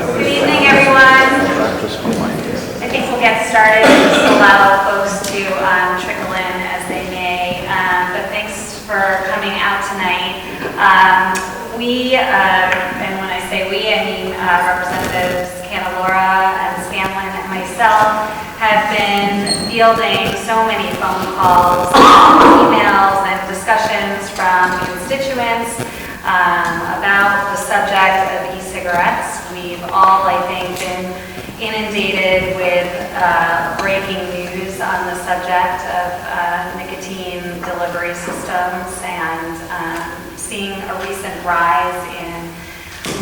Good evening, everyone. I think we'll get started and just allow folks to trickle in as they may. But thanks for coming out tonight. And when I say we, I mean Representatives Candelora and Scanlon and myself have been fielding so many phone calls, emails, and discussions from constituents about the subject of e-cigarettes. We've all, I think, been inundated with breaking news on the subject of nicotine delivery systems and seeing a recent rise in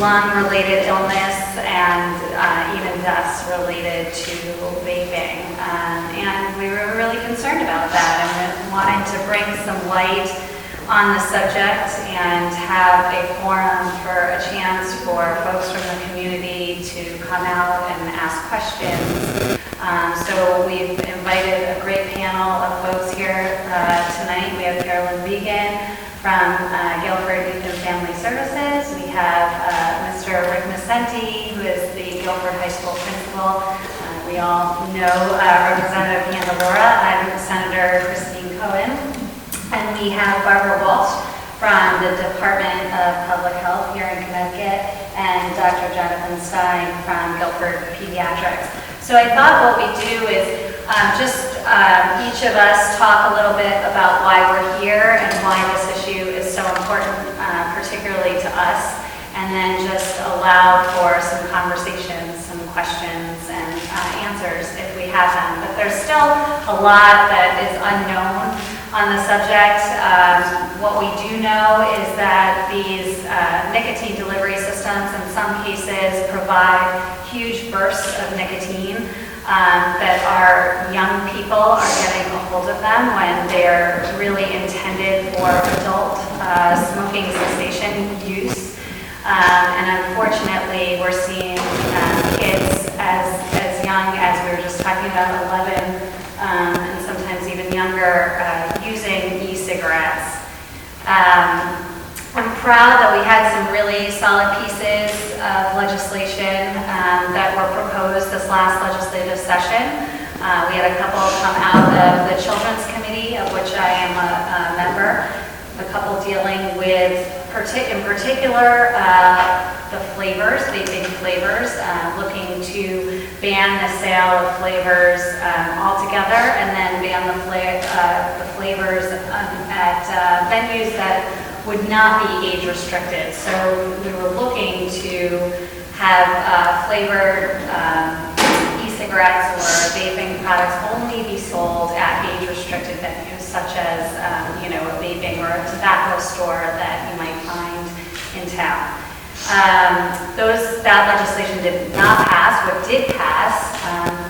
lung-related illness and even deaths related to vaping. And we were really concerned about that and wanted to bring some light on the subject and have a forum for a chance for folks from the community to come out and ask questions. So we've invited a great panel of folks here tonight. We have Carolyn Regan from Guilford Youth and Family Services. We have Mr. Rick Macenti, who is the Guilford High School principal. We all know Representative Candelora and Senator Cohen. And we have Barbara Walsh from the Department of Public Health here in Connecticut and Dr. Jonathan Stein from Guilford Pediatrics. So I thought what we do is each of us talk a little bit about why we're here and why this issue is so important, particularly to us, and then just allow for some conversations, some questions, and answers if we have them. But there's still a lot that is unknown on the subject. What we do know is that these nicotine delivery systems in some cases provide huge bursts of nicotine that our young people are getting a hold of them when they're really intended for adult smoking cessation use. And unfortunately, we're seeing kids as young as we were just talking about, 11, and sometimes even younger, using e-cigarettes. I'm proud that we had some really solid pieces of legislation that were proposed this last legislative session. We had a couple come out of the Children's Committee, of which I am a member, a couple dealing with, in particular, the flavors, vaping flavors, looking to ban the sale of flavors altogether, and then ban the flavors at venues that would not be age restricted. So we were looking to have flavored e-cigarettes or vaping products only be sold at age restricted venues, such as a vaping or a tobacco store that you might find in town. That legislation did not pass. What did pass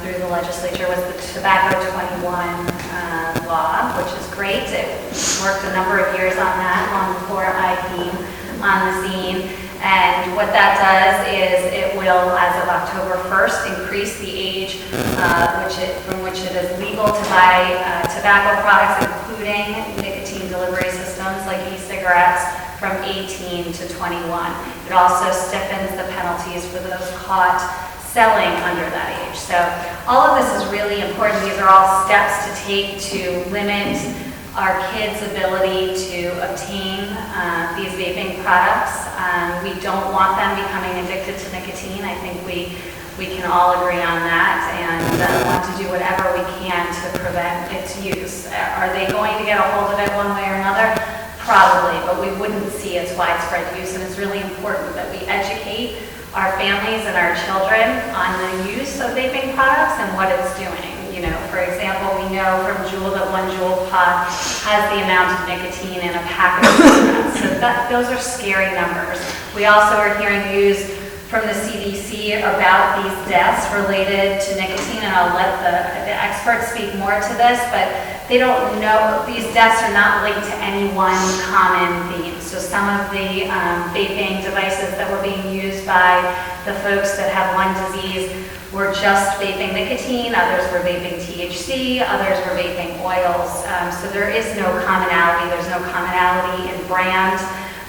through the legislature was the Tobacco 21 law, which is great. It worked a number of years on that, long before I came on the scene. And what that does is it will, as of October 1st, increase the age from which it is legal to buy tobacco products, including nicotine delivery systems like e-cigarettes, from 18 to 21. It also stiffens the penalties for those caught selling under that age. So all of this is really important. These are all steps to take to limit our kids' ability to obtain these vaping products. We don't want them becoming addicted to nicotine. I think we can all agree on that, and want to do whatever we can to prevent its use. Are they going to get a hold of it one way or another? Probably, but we wouldn't see its widespread use, and it's really important that we educate our families and our children on the use of vaping products and what it's doing. For example, we know from Juul that 1 Juul pod has the amount of nicotine in a pack of cigarettes. So those are scary numbers. We also are hearing news from the CDC about these deaths related to nicotine, and I'll let the experts speak more to this, but they don't know, these deaths are not linked to any one common theme. So some of the vaping devices that were being used by the folks that have lung disease were just vaping nicotine, others were vaping THC, others were vaping oils. So there is no commonality, there's no commonality in brand.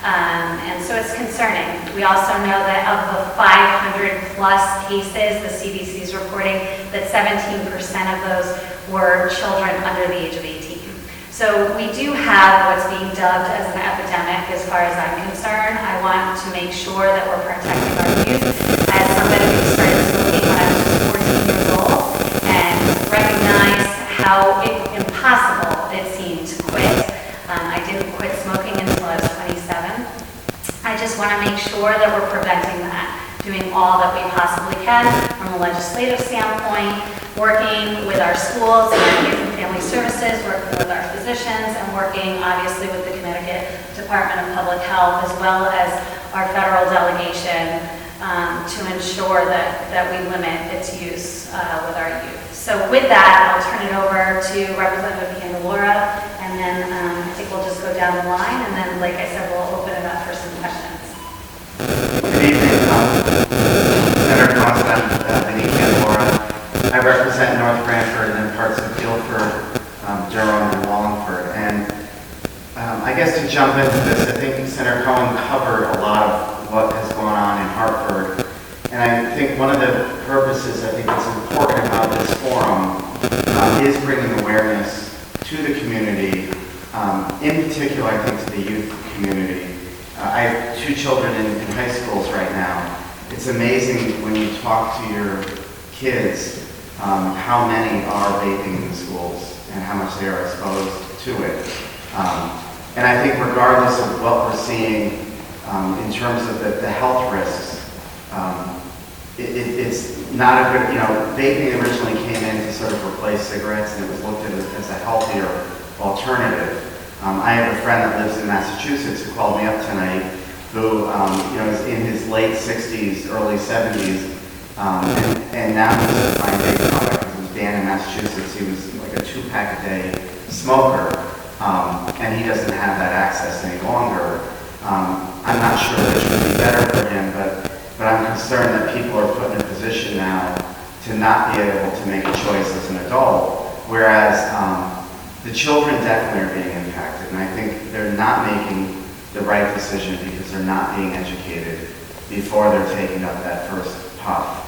And so it's concerning. We also know that of the 500 plus cases. The CDC is reporting that 17% of those were children under the age of 18. So we do have what's being dubbed as an epidemic as far as I'm concerned. I want to make sure that we're protecting our youth. As somebody who started smoking when I was just 14 years old and recognized how impossible it seemed to quit. I didn't quit smoking until I was 27. I just want to make sure that we're preventing that, doing all that we possibly can from a legislative standpoint, working with our schools and our youth and family services, working with our physicians, and working obviously with the Connecticut Department of Public Health as well as our federal delegation to ensure that we limit its use with our youth. So with that, I'll turn it over to Representative Candelora, and then I think we'll just go down the line, and then, like I said, we'll open it up for some questions. Good evening, Senator Cohen, Candelora. I represent North Branford and parts of Guilford, Durham, and Wallingford. And I guess to jump into this, I think Senator Cohen covered a lot of what has gone on in Hartford. And I think one of the purposes I think that's important about this forum is bringing awareness to the community, in particular, I think, to the youth community. I have 2 children in high schools right now. It's amazing when you talk to your kids how many are vaping in the schools and how much they are exposed to it. And I think regardless of what we're seeing in terms of the health risks, it's not a good, vaping originally came in to sort of replace cigarettes, and it was looked at as a healthier alternative. I have a friend that lives in Massachusetts who called me up tonight who is in his late 60s, early 70s, and now he's a fine vape product because it was banned in Massachusetts. He was like a 2-pack a day smoker, and he doesn't have that access any longer. I'm not sure that it should be better for him, but I'm concerned that people are put in a position now to not be able to make a choice as an adult, whereas the children definitely are being impacted, and I think they're not making the right decision because they're not being educated before they're taking up that first puff.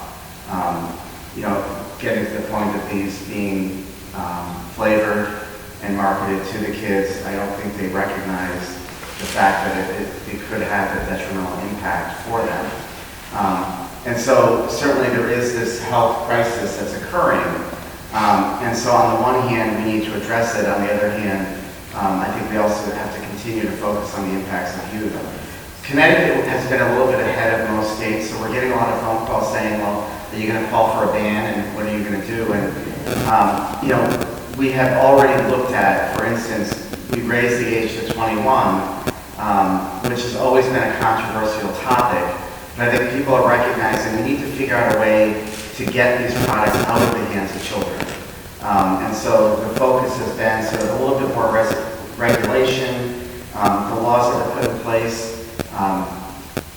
Getting to the point of these being flavored and marketed to the kids, I don't think they recognize the fact that it could have a detrimental impact for them. And so certainly there is this health crisis that's occurring. And so on the one hand, we need to address it. On the other hand, I think we also have to continue to focus on the impacts of youth. Connecticut has been a little bit ahead of most states, so we're getting a lot of phone calls saying, well, are you going to call for a ban, and what are you going to do? And, we have already looked at, for instance, we raised the age to 21, which has always been a controversial topic. But I think people are recognizing we need to figure out a way to get these products out of the hands of children. And so the focus has been sort of a little bit more regulation. The laws that are put in place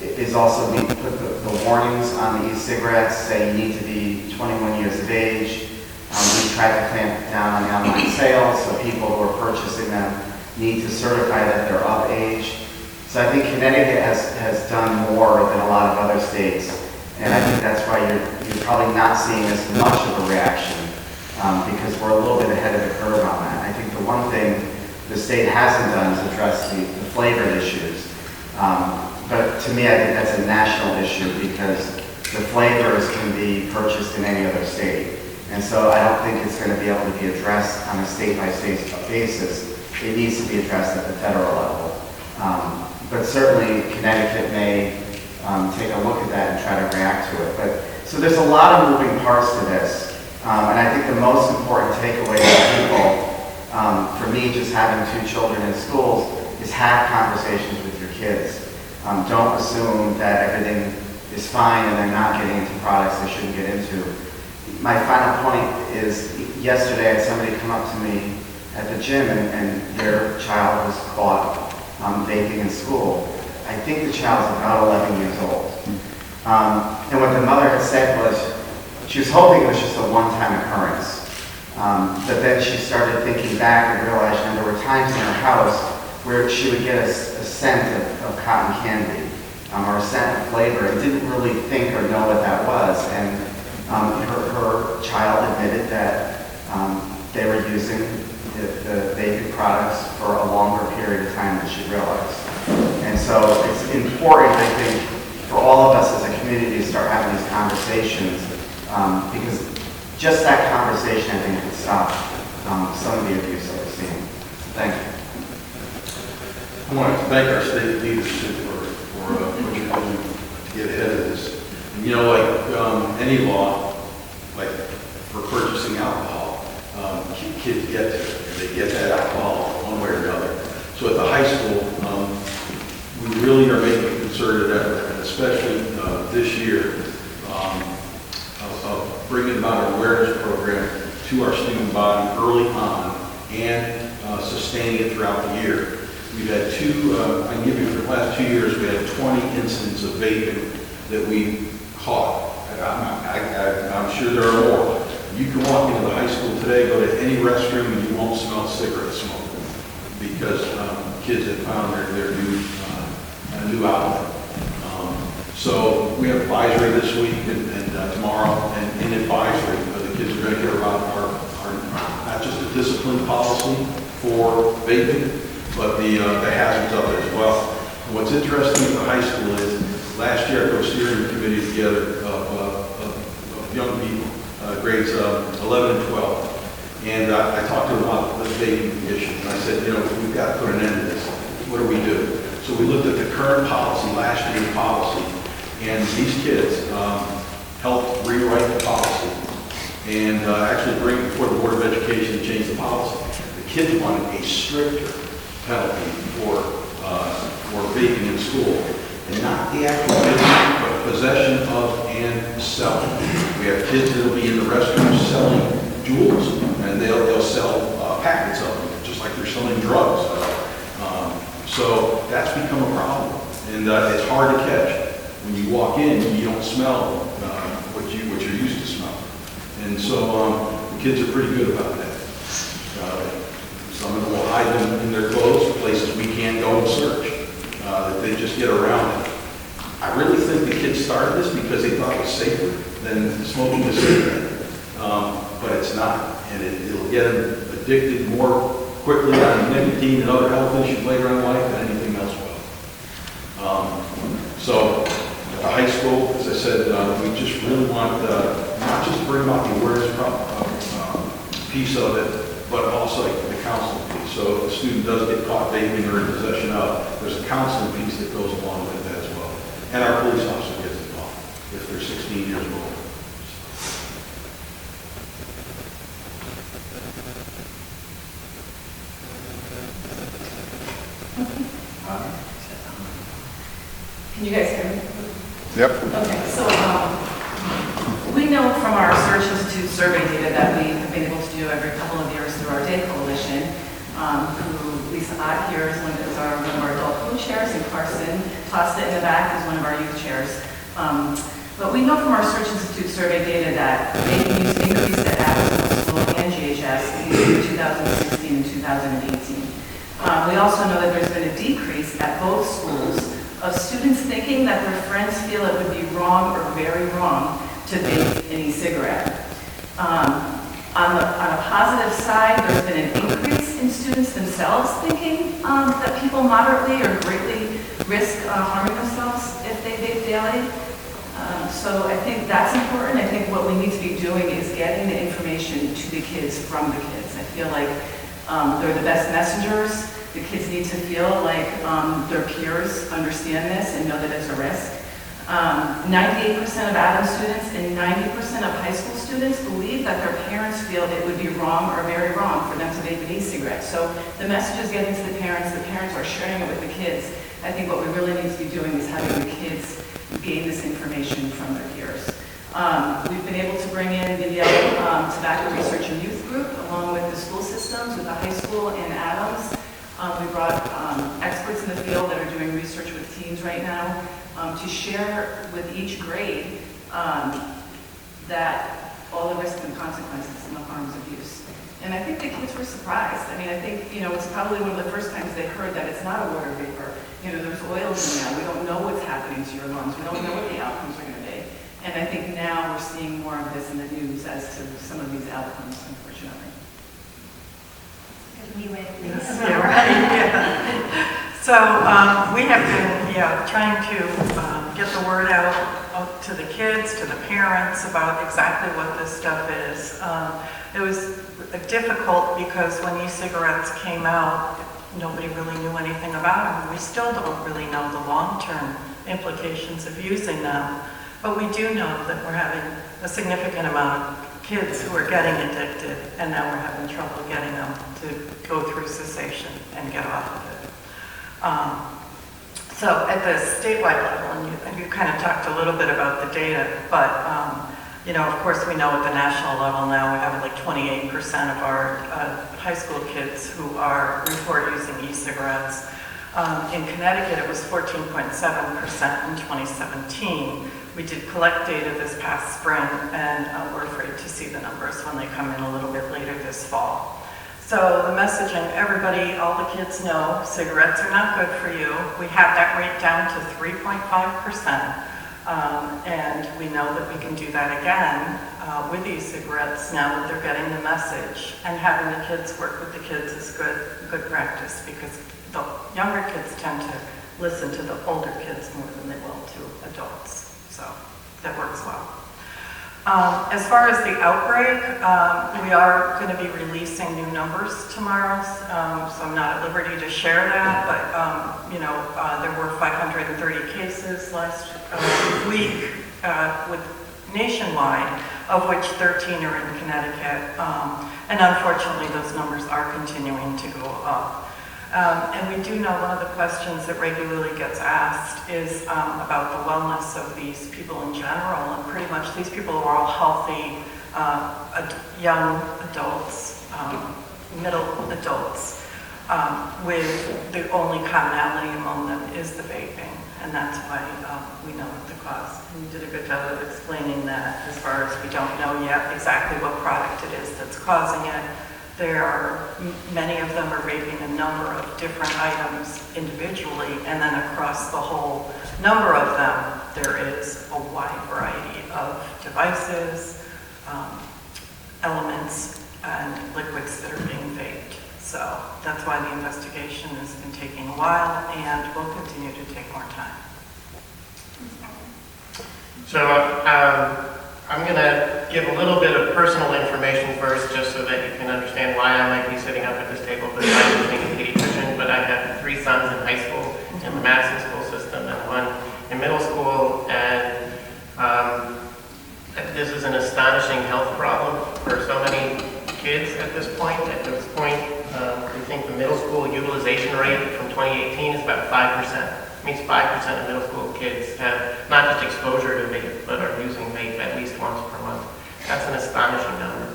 is also we put the warnings on the e-cigarettes, say you need to be 21 years of age. We try to clamp down on the online sales, so people who are purchasing them need to certify that they're of age. So I think Connecticut has done more than a lot of other states, and I think that's why you're probably not seeing as much of a reaction because we're a little bit ahead of the curve on that. I think the one thing the state hasn't done is address the flavored issues. But to me, I think that's a national issue because the flavors can be purchased in any other state. And so I don't think it's going to be able to be addressed on a state-by-state basis. It needs to be addressed at the federal level. But certainly Connecticut may take a look at that and try to react to it. So there's a lot of moving parts to this. And I think the most important takeaway for people, for me just having 2 children in schools, is have conversations with your kids. Don't assume that everything is fine and they're not getting into products they shouldn't get into. My final point is, yesterday I had somebody come up to me at the gym and their child was caught vaping in school. I think the child's about 11 years old. And what the mother had said was, she was hoping it was just a one-time occurrence. But then she started thinking back and realized there were times in her house where she would get a scent of cotton candy or a scent of flavor and didn't really think or know what that was. realize. And so it's important, I think, for all of us as a community to start having these conversations, because just that conversation, I think, could stop some of the abuse that we're seeing. Thank you. I want to thank our state leadership for what you're doing to get ahead of this. And, you know, like any law, like for purchasing alcohol, kids get to it. They get that alcohol one way or another. So at the high school, we really are making a concerted effort, and especially this year, of bringing about an awareness program to our student body early on and sustaining it throughout the year. We've had I can give you for the last 2 years, we had 20 incidents of vaping that we caught. I'm sure there are more. You can walk into the high school today, go to any restroom, and you won't smell cigarette smoke because kids have found their new outlet. So we have advisory this week and tomorrow, and in advisory, the kids are going to hear about our not just the discipline policy for vaping, but the hazards of it as well. And what's interesting at the high school is last year I put a steering committee together of young people, grades 11 and 12, and I talked to them about the vaping issue. And I said, you know, we've got to put an end to this. What do we do? So we looked at the current policy, last year's policy, and these kids helped rewrite the policy and actually bring it before the Board of Education to change the policy. The kids wanted a stricter penalty for vaping in school, and not the actual vaping, but possession of and selling. We have kids that will be in the restrooms selling jewels, and they'll sell packets of them, just like they're selling drugs. So that's become a problem, and it's hard to catch. When you walk in, you don't smell what you're used to smelling, and so the kids are pretty good about that. Some of them will hide them in their clothes, places we can't go and search, that they just get around it. I really think the kids started this because they thought it was safer than smoking a cigarette, but it's not, and it'll get them addicted more quickly on nicotine and other health issues later in life than anything else will. So at the high school, as I said, we just really want not just to bring about the awareness piece of it, but also the counseling piece. So if a student does get caught vaping or in possession of, there's a counseling piece that goes along with that as well. And our police officer gets involved if they're 16 years old. Can you guys hear me? Yep. Okay, so we know from our Search Institute survey data that we have been able to do every couple of years through our day coalition, who Lisa Ott here is one of our adult co-chairs, and Carson Tosta in the back is one of our youth chairs. But we know from our Search Institute survey data that vaping use increased at Adams School and GHS in 2016 and 2018. We also know that there's been a decrease at both schools of students thinking that their friends feel it would be wrong or very wrong to vape an e-cigarette. On a positive side, there's been an increase in students themselves thinking that people moderately or greatly risk harming themselves if they vape daily. So I think that's important. I think what we need to be doing is getting the information to the kids from the kids. I feel like they're the best messengers. The kids need to feel like their peers understand this and know that it's a risk. 98% of Adams students and 90% of high school students believe that their parents feel it would be wrong or very wrong for them to vape an e-cigarette. So the message is getting to the parents are sharing it with the kids. I think what we really need to be doing is having the kids gain this information from their peers. We've been able to bring in the Tobacco Research and Youth Group along with the school systems, with the high school and Adams. We brought experts in the field that are doing research with teens right now to share with each grade that all the risks and consequences and the harms of use. And I think the kids were surprised. I mean, I think, it's probably one of the first times they heard that it's not a water vapor. There's oils in there. We don't know what's happening to your lungs. We don't know what the outcomes are going to be. And I think now we're seeing more of this in the news as to some of these outcomes, unfortunately. Good leeway, please. Yeah, right. Yeah. So we have been, trying to get the word out to the kids, to the parents about exactly what this stuff is. It was difficult because when e-cigarettes came out, nobody really knew anything about them. We still don't really know the long-term implications of using them, but we do know that we're having a significant amount of kids who are getting addicted, and now we're having trouble getting them to go through cessation and get off of it. So at the statewide level, and you kind of talked a little bit about the data, but of course we know at the national level now we have like 28% of our high school kids who report using e-cigarettes. In Connecticut, it was 14.7% in 2017. We did collect data this past spring, and we're afraid to see the numbers when they come in a little bit later this fall. So the messaging, everybody, all the kids know, cigarettes are not good for you. We have that rate down to 3.5%, and we know that we can do that again with e-cigarettes now that they're getting the message. And having the kids work with the kids is good practice, because the younger kids tend to listen to the older kids more than they will to adults. So that works well. As far as the outbreak, we are going to be releasing new numbers tomorrow, so I'm not at liberty to share that, but there were 530 cases last week with nationwide, of which 13 are in Connecticut, and unfortunately those numbers are continuing to go up. And we do know one of the questions that regularly gets asked is about the wellness of these people in general, and pretty much these people are all healthy, young adults, middle adults, with the only commonality among them is the vaping, and that's why we know the cause. And you did a good job of explaining that, as far as we don't know yet exactly what product it is that's causing it. Many of them are vaping a number of different items individually, and then across the whole number of them, there is a wide variety of devices, elements, and liquids that are being vaped. So that's why the investigation has been taking a while, and will continue to take more time. So I'm going to give a little bit of personal information first, just so that you can understand why I might be sitting up at this table, because I'm using a pediatrician, but I have 3 sons in high school, in the Madison school system, and 1 in middle school, and this is an astonishing health problem for so many kids at this point. At this point, we think the middle school utilization rate from 2018 is about 5%. It means 5% of middle school kids have not just exposure to vape, but are using vape at least once per month. That's an astonishing number.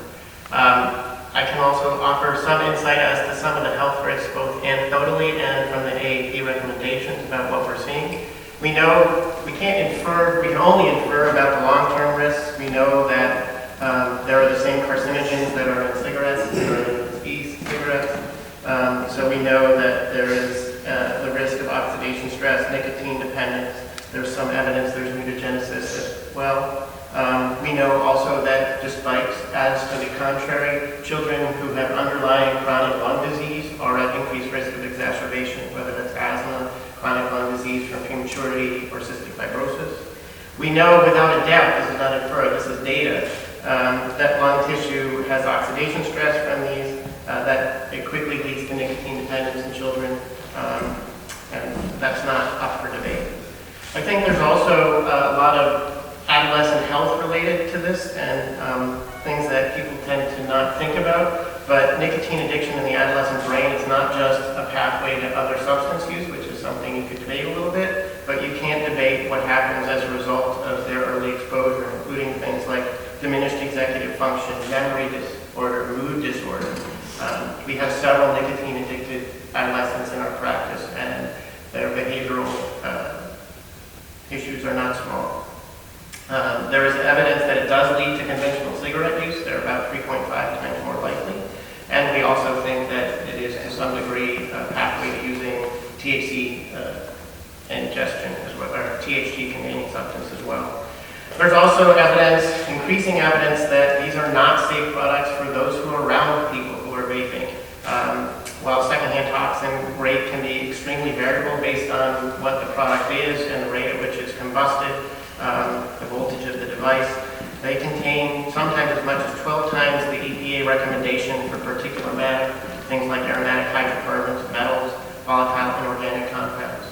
I can also offer some insight as to some of the health risks, both anecdotally and from the AAP recommendations about what we're seeing. We know we can only infer about the long-term risks. We know that there are the same carcinogens that are in cigarettes, that are in e-cigarettes. So we know that there is the risk of oxidation stress, nicotine dependence. There's some evidence there's mutagenesis as well. We know also that despite, as to the contrary, children who have underlying chronic lung disease are at increased risk of exacerbation, whether that's asthma, chronic lung disease from prematurity, or cystic fibrosis. We know without a doubt, this is not inferred, this is data, that lung tissue has oxidation stress from these, that it quickly leads to nicotine dependence in children, and that's not up for debate. I think there's also a lot of adolescent health related to this, and things that people tend to not think about. But nicotine addiction in the adolescent brain is not just a pathway to other substance use, which is something you could debate a little bit, but you can't debate what happens as a result of their early exposure, including things like diminished executive function, memory disorder, mood disorder. We have several nicotine-addicted adolescents in our practice, and their behavioral issues are not small. There is evidence that it does lead to conventional cigarette use. They're about 3.5 times more likely. And we also think that it is, to some degree, a pathway to using THC ingestion as well, or THC-containing substance as well. There's also evidence, increasing evidence, that these are not safe products for those who are around people who are vaping. While secondhand talks toxin rate can be extremely variable based on what the product is and the rate at which it's combusted, the voltage of the device. They contain sometimes as much as 12 times the EPA recommendation for particulate matter, things like aromatic hydrocarbons, metals, volatile and organic compounds.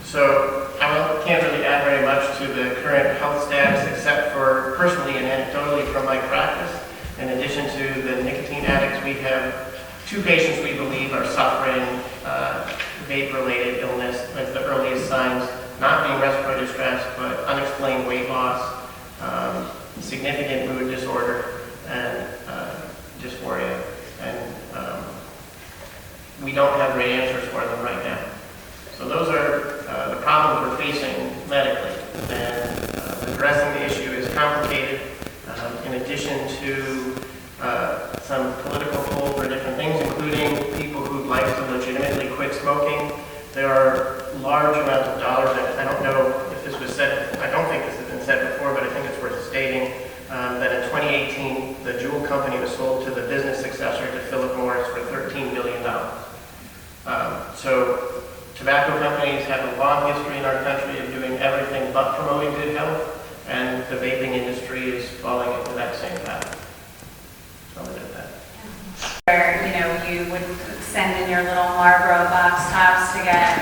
So I can't really add very much to the current health status except for personally and anecdotally from my practice. In addition to the nicotine addicts, we have 2 patients we believe are suffering vape-related illness as the earliest signs, not being respiratory distress, but unexplained weight loss, significant mood disorder, and dysphoria. And we don't have great answers for them right now. So those are the problems we're facing medically. And addressing the issue is complicated. In addition to some political pull for different things, including people who'd like to legitimately quit smoking, there are large amounts of dollars. I don't know if this was said, I don't think this has been said before, but I think it's worth stating that in 2018, the Juul company was sold to the business successor to Philip Morris for $13 billion. So tobacco companies have a long history in our country of doing everything but promoting good health, and the vaping industry is falling into that same path. So I'll leave it at that. Where, you would send in your little Marlboro box tops to get,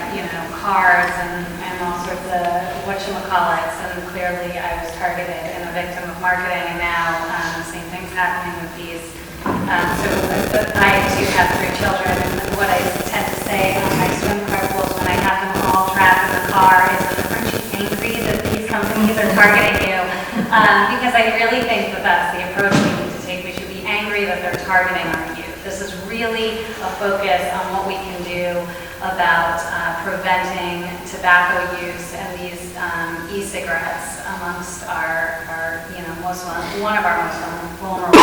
cards and all sorts of whatchamacallits, and clearly I was targeted and a victim of marketing, and now the same thing's happening with these. I too have 3 children, and what I tend to say on my swim carpools when I have them all trapped in the car is, aren't you angry that these companies are targeting you? Because I really think that that's the approach we need to take. We should be angry that they're targeting our youth. This is really a focus on what we can do about preventing tobacco use and these e-cigarettes amongst our one of our most vulnerable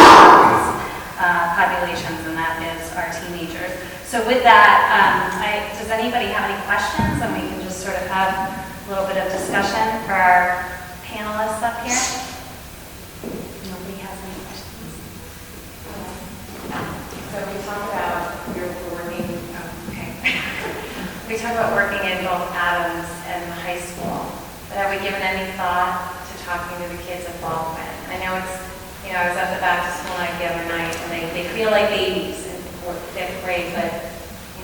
populations, and that is our teenagers. So with that, does anybody have any questions? And we can just sort of have a little bit of discussion for our panelists up here. Nobody has any questions? So we talked about we talked about working in both Adams and the high school, but have we given any thought to talking to the kids involvement? I know it's, I was at the back to school night the other night, and they feel like babies in 5th grade, but,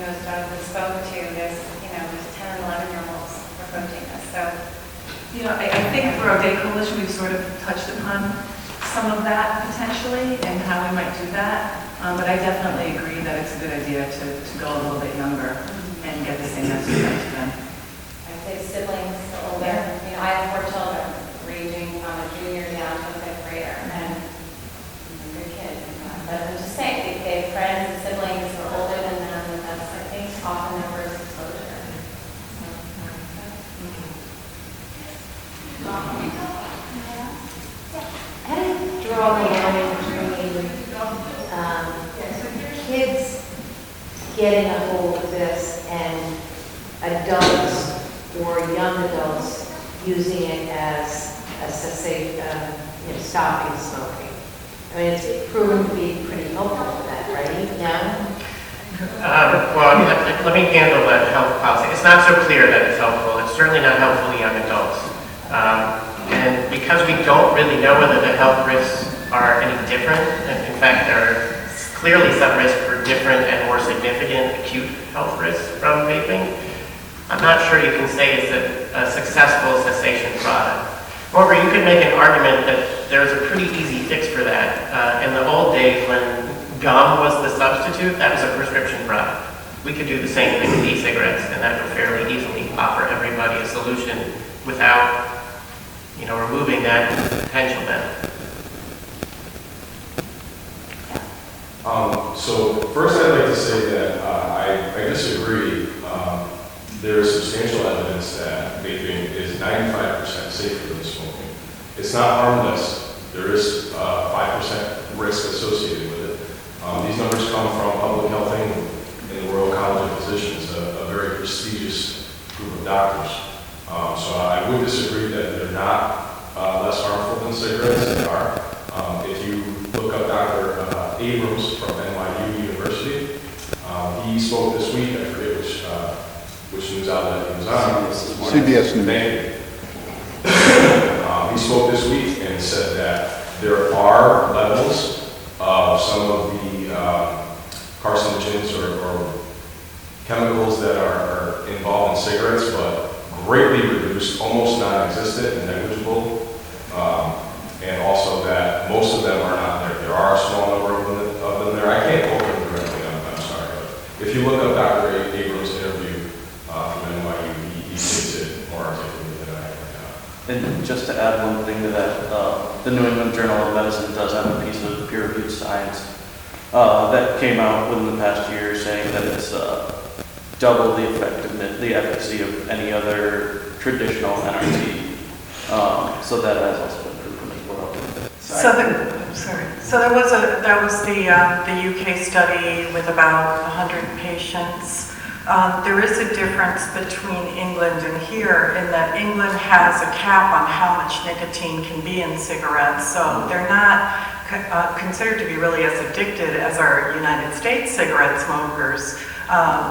as Jonathan spoke to, there's 10 and 11-year-olds approaching this, so. I think for our day coalition, we've sort of touched upon some of that potentially and how we might do that. But I definitely agree that it's a good idea to go a little bit younger and get the same message out to them. I'd say siblings older. I have 4 children, ranging from a junior down to a 5th grader, and good kids. But I'm just saying, they have friends and siblings who are older than them, and that's, I think, often their first exposure. How do you draw the line between kids getting a hold of this and adults or young adults using it as a cessation, stopping smoking? I mean, it's proven to be pretty helpful for that, right? No? Well, let me handle that health policy. It's not so clear that it's helpful. It's certainly not helpful to young adults. And because we don't really know whether the health risks are any different, and in fact, there are clearly some risk for different and more significant acute health risks from vaping, I'm not sure you can say it's a successful cessation product. However, you could make an argument that there's a pretty easy fix for that. In the old days when gum was the substitute, that was a prescription product. We could do the same thing with e-cigarettes, and that would fairly easily offer everybody a solution without, removing that potential benefit. So first I'd like to say that I disagree. There's substantial evidence that vaping is 95% safer than smoking. It's not harmless. There is 5% risk associated with it. These numbers come from Public Health England and the Royal College of Physicians, a very prestigious group of doctors. So I would disagree that they're not less harmful than cigarettes. They are. If you look up Dr. Abrams from NYU University, he spoke this week, I forget which news outlet he was on. CBS News. Thank you. He spoke this week and said that there are levels of some of the carcinogens or chemicals that are involved in cigarettes, but greatly reduced, almost non-existent and negligible. And also that most of them are not there. There are a small number of them there. I can't quote them directly, I'm sorry. But if you look up Dr. Abrams' interview from NYU, he states it more articulately than I have. And just to add one thing to that, the New England Journal of Medicine does have a piece of peer-reviewed science that came out within the past year saying that it's double the effectiveness, the efficacy of any other traditional NRT. So that has also been proven as well. So there was the UK study with about 100 patients. There is a difference between England and here in that England has a cap on how much nicotine can be in cigarettes, so they're not considered to be really as addicted as our United States cigarette smokers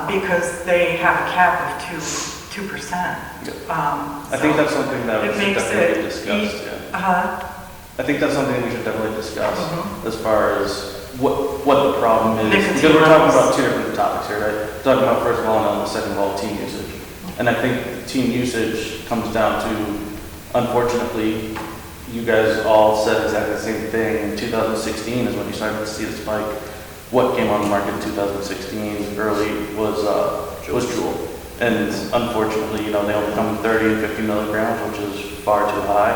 because they have a cap of 2%. I think that's something that we should definitely discuss. I think that's something we should definitely discuss as far as what the problem is. Nicotine Because we're talking levels. about two different topics here, right? We're talking about first of all, and the second of all, teen usage. And I think teen usage comes down to, unfortunately, you guys all said exactly the same thing. In 2016 is when you started to see the spike. What came on the market in 2016 early was Juul. And unfortunately, they only come in 30 and 50 milligrams, which is far too high,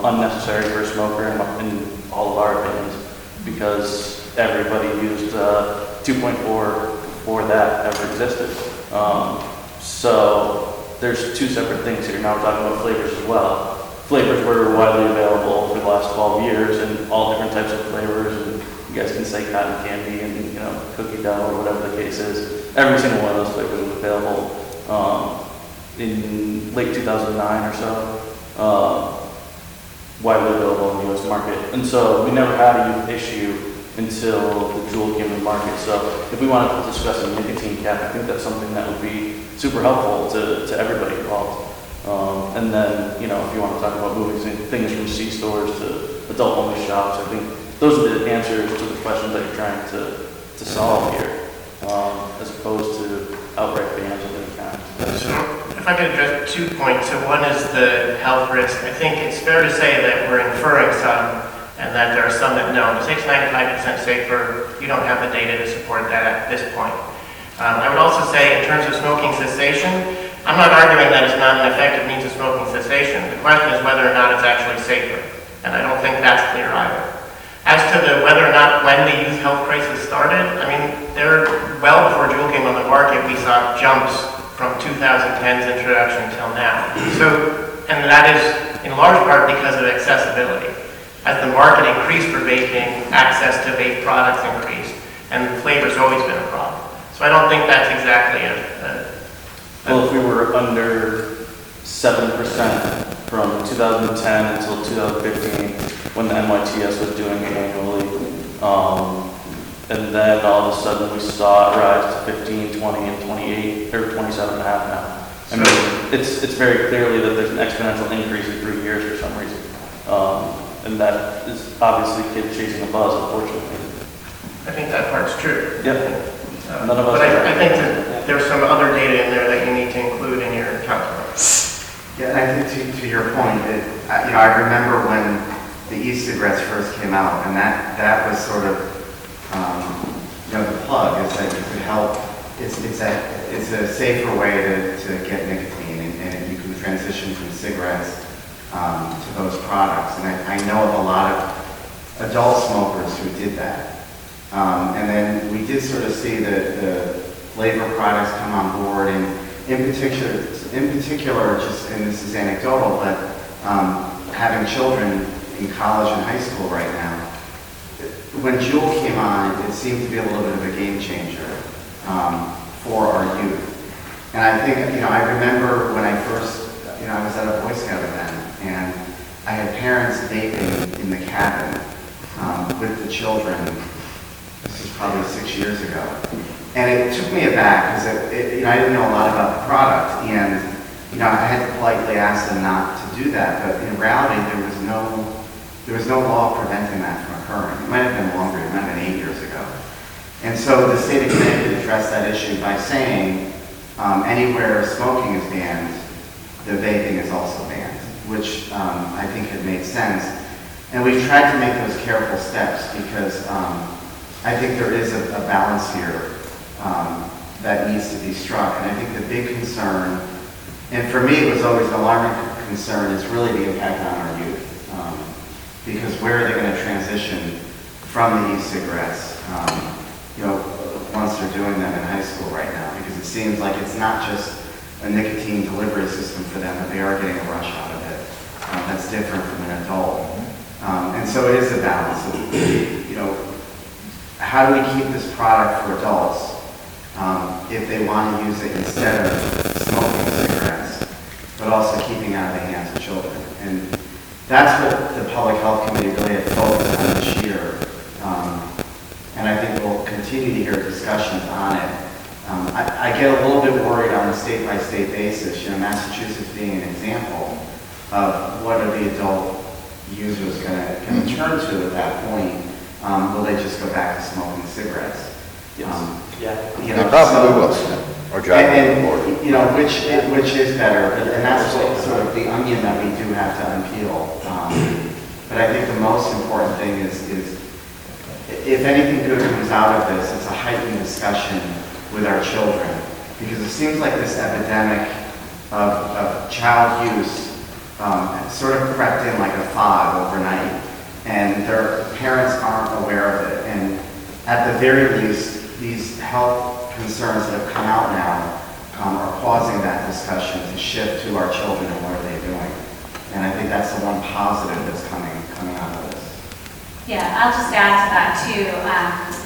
unnecessary for a smoker in all of our opinions, because everybody used 2.4 before that ever existed. So there's two separate things here. Now we're talking about flavors as well. Flavors were widely available for the last 12 years, and all different types of flavors. And you guys can say cotton candy and cookie dough or whatever the case is. Every single one of those flavors was available in late 2009 or so, widely available in the U.S. market. And so we never had a youth issue until the Juul came to market. So if we wanted to discuss a nicotine cap, I think that's something that would be super helpful to everybody involved. And then, if you want to talk about moving things from C-stores to adult-only shops, I think those are the answers to the questions that you're trying to solve here, as opposed to outright bans of any kind. So if I could address 2 points. So one is the health risk. I think it's fair to say that we're inferring some and that there are some that don't. It takes 95% safer. You don't have the data to support that at this point. I would also say in terms of smoking cessation, I'm not arguing that it's not an effective means of smoking cessation. The question is whether or not it's actually safer. And I don't think that's clear either. As to whether or not when the youth health crisis started, well before Juul came on the market, we saw jumps from 2010's introduction until now. And that is in large part because of accessibility. As the market increased for vaping, access to vape products increased, and flavor's always been a problem. So I don't think that's exactly Well, if we were under 7% from 2010 until 2015, when the NYTS was doing it annually, and then all of a sudden we saw it rise to 15, 20, and 28, or 27 and a half now. I mean, it's very clearly that there's an exponential increase in 3 years for some reason. And that is obviously kids chasing a buzz, unfortunately. I think that part's true. Yep. None of us But I are. think that there's some other data in there that you need to include in your calculus. Yeah, and I think to your point, I remember when the e-cigarettes first came out, and that was sort of, the plug is that you could help. It's a safer way to get nicotine, and you can transition from cigarettes to those products. And I know of a lot of adult smokers who did that. And then we did sort of see the flavor products come on board, and in particular, and this is anecdotal, but having children in college and high school right now, when Juul came on, it seemed to be a little bit of a game changer for our youth. And I think, I remember when I first, I was at a Boy Scout event, and I had parents vaping in the cabin with the children. This was probably 6 years ago. And it took me aback because I didn't know a lot about the product, and I had to politely ask them not to do that. But in reality, there was no law preventing that from occurring. It might have been longer. It might have been 8 years ago. And so the state of Connecticut addressed that issue by saying anywhere smoking is banned, the vaping is also banned, which I think had made sense. And we've tried to make those careful steps because I think there is a balance here that needs to be struck. And I think the big concern, and for me it was always an alarming concern, is really the impact on our youth. Because where are they going to transition from the e-cigarettes, once they're doing them in high school right now? Because it seems like it's not just a nicotine delivery system for them, but they are getting a rush out of it. That's different from an adult. And so it is a balance of, how do we keep this product for adults if they want to use it instead of smoking cigarettes, but also keeping out of the hands of children? And that's what the Public Health Committee really had focused on this year. And I think we'll continue to hear discussions on it. I get a little bit worried on a state-by-state basis, Massachusetts being an example of what are the adult users going to turn to at that point. Will they just go back to smoking cigarettes? They probably will, or drive on the board. Which is better, and that's sort of the onion that we do have to unpeel. But I think the most important thing is if anything good comes out of this, it's a heightened discussion with our children, because it seems like this epidemic of child use sort of crept in like a fog overnight, and their parents aren't aware of it. And at the very least, these health concerns that have come out now are causing that discussion to shift to our children and what are they doing. And I think that's the one positive that's coming out of this. Yeah, I'll just add to that too.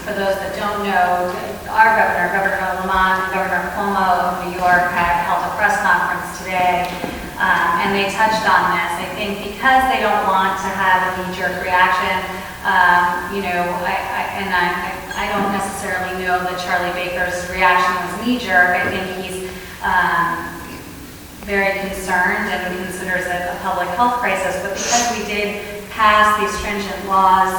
For those that don't know, our Governor Lamont, and Governor Cuomo of New York had held a press conference today, and they touched on this. I think because they don't want to have a knee-jerk reaction, I don't necessarily know that Charlie Baker's reaction was knee-jerk. I think he's very concerned and considers it a public health crisis. But because we did pass these stringent laws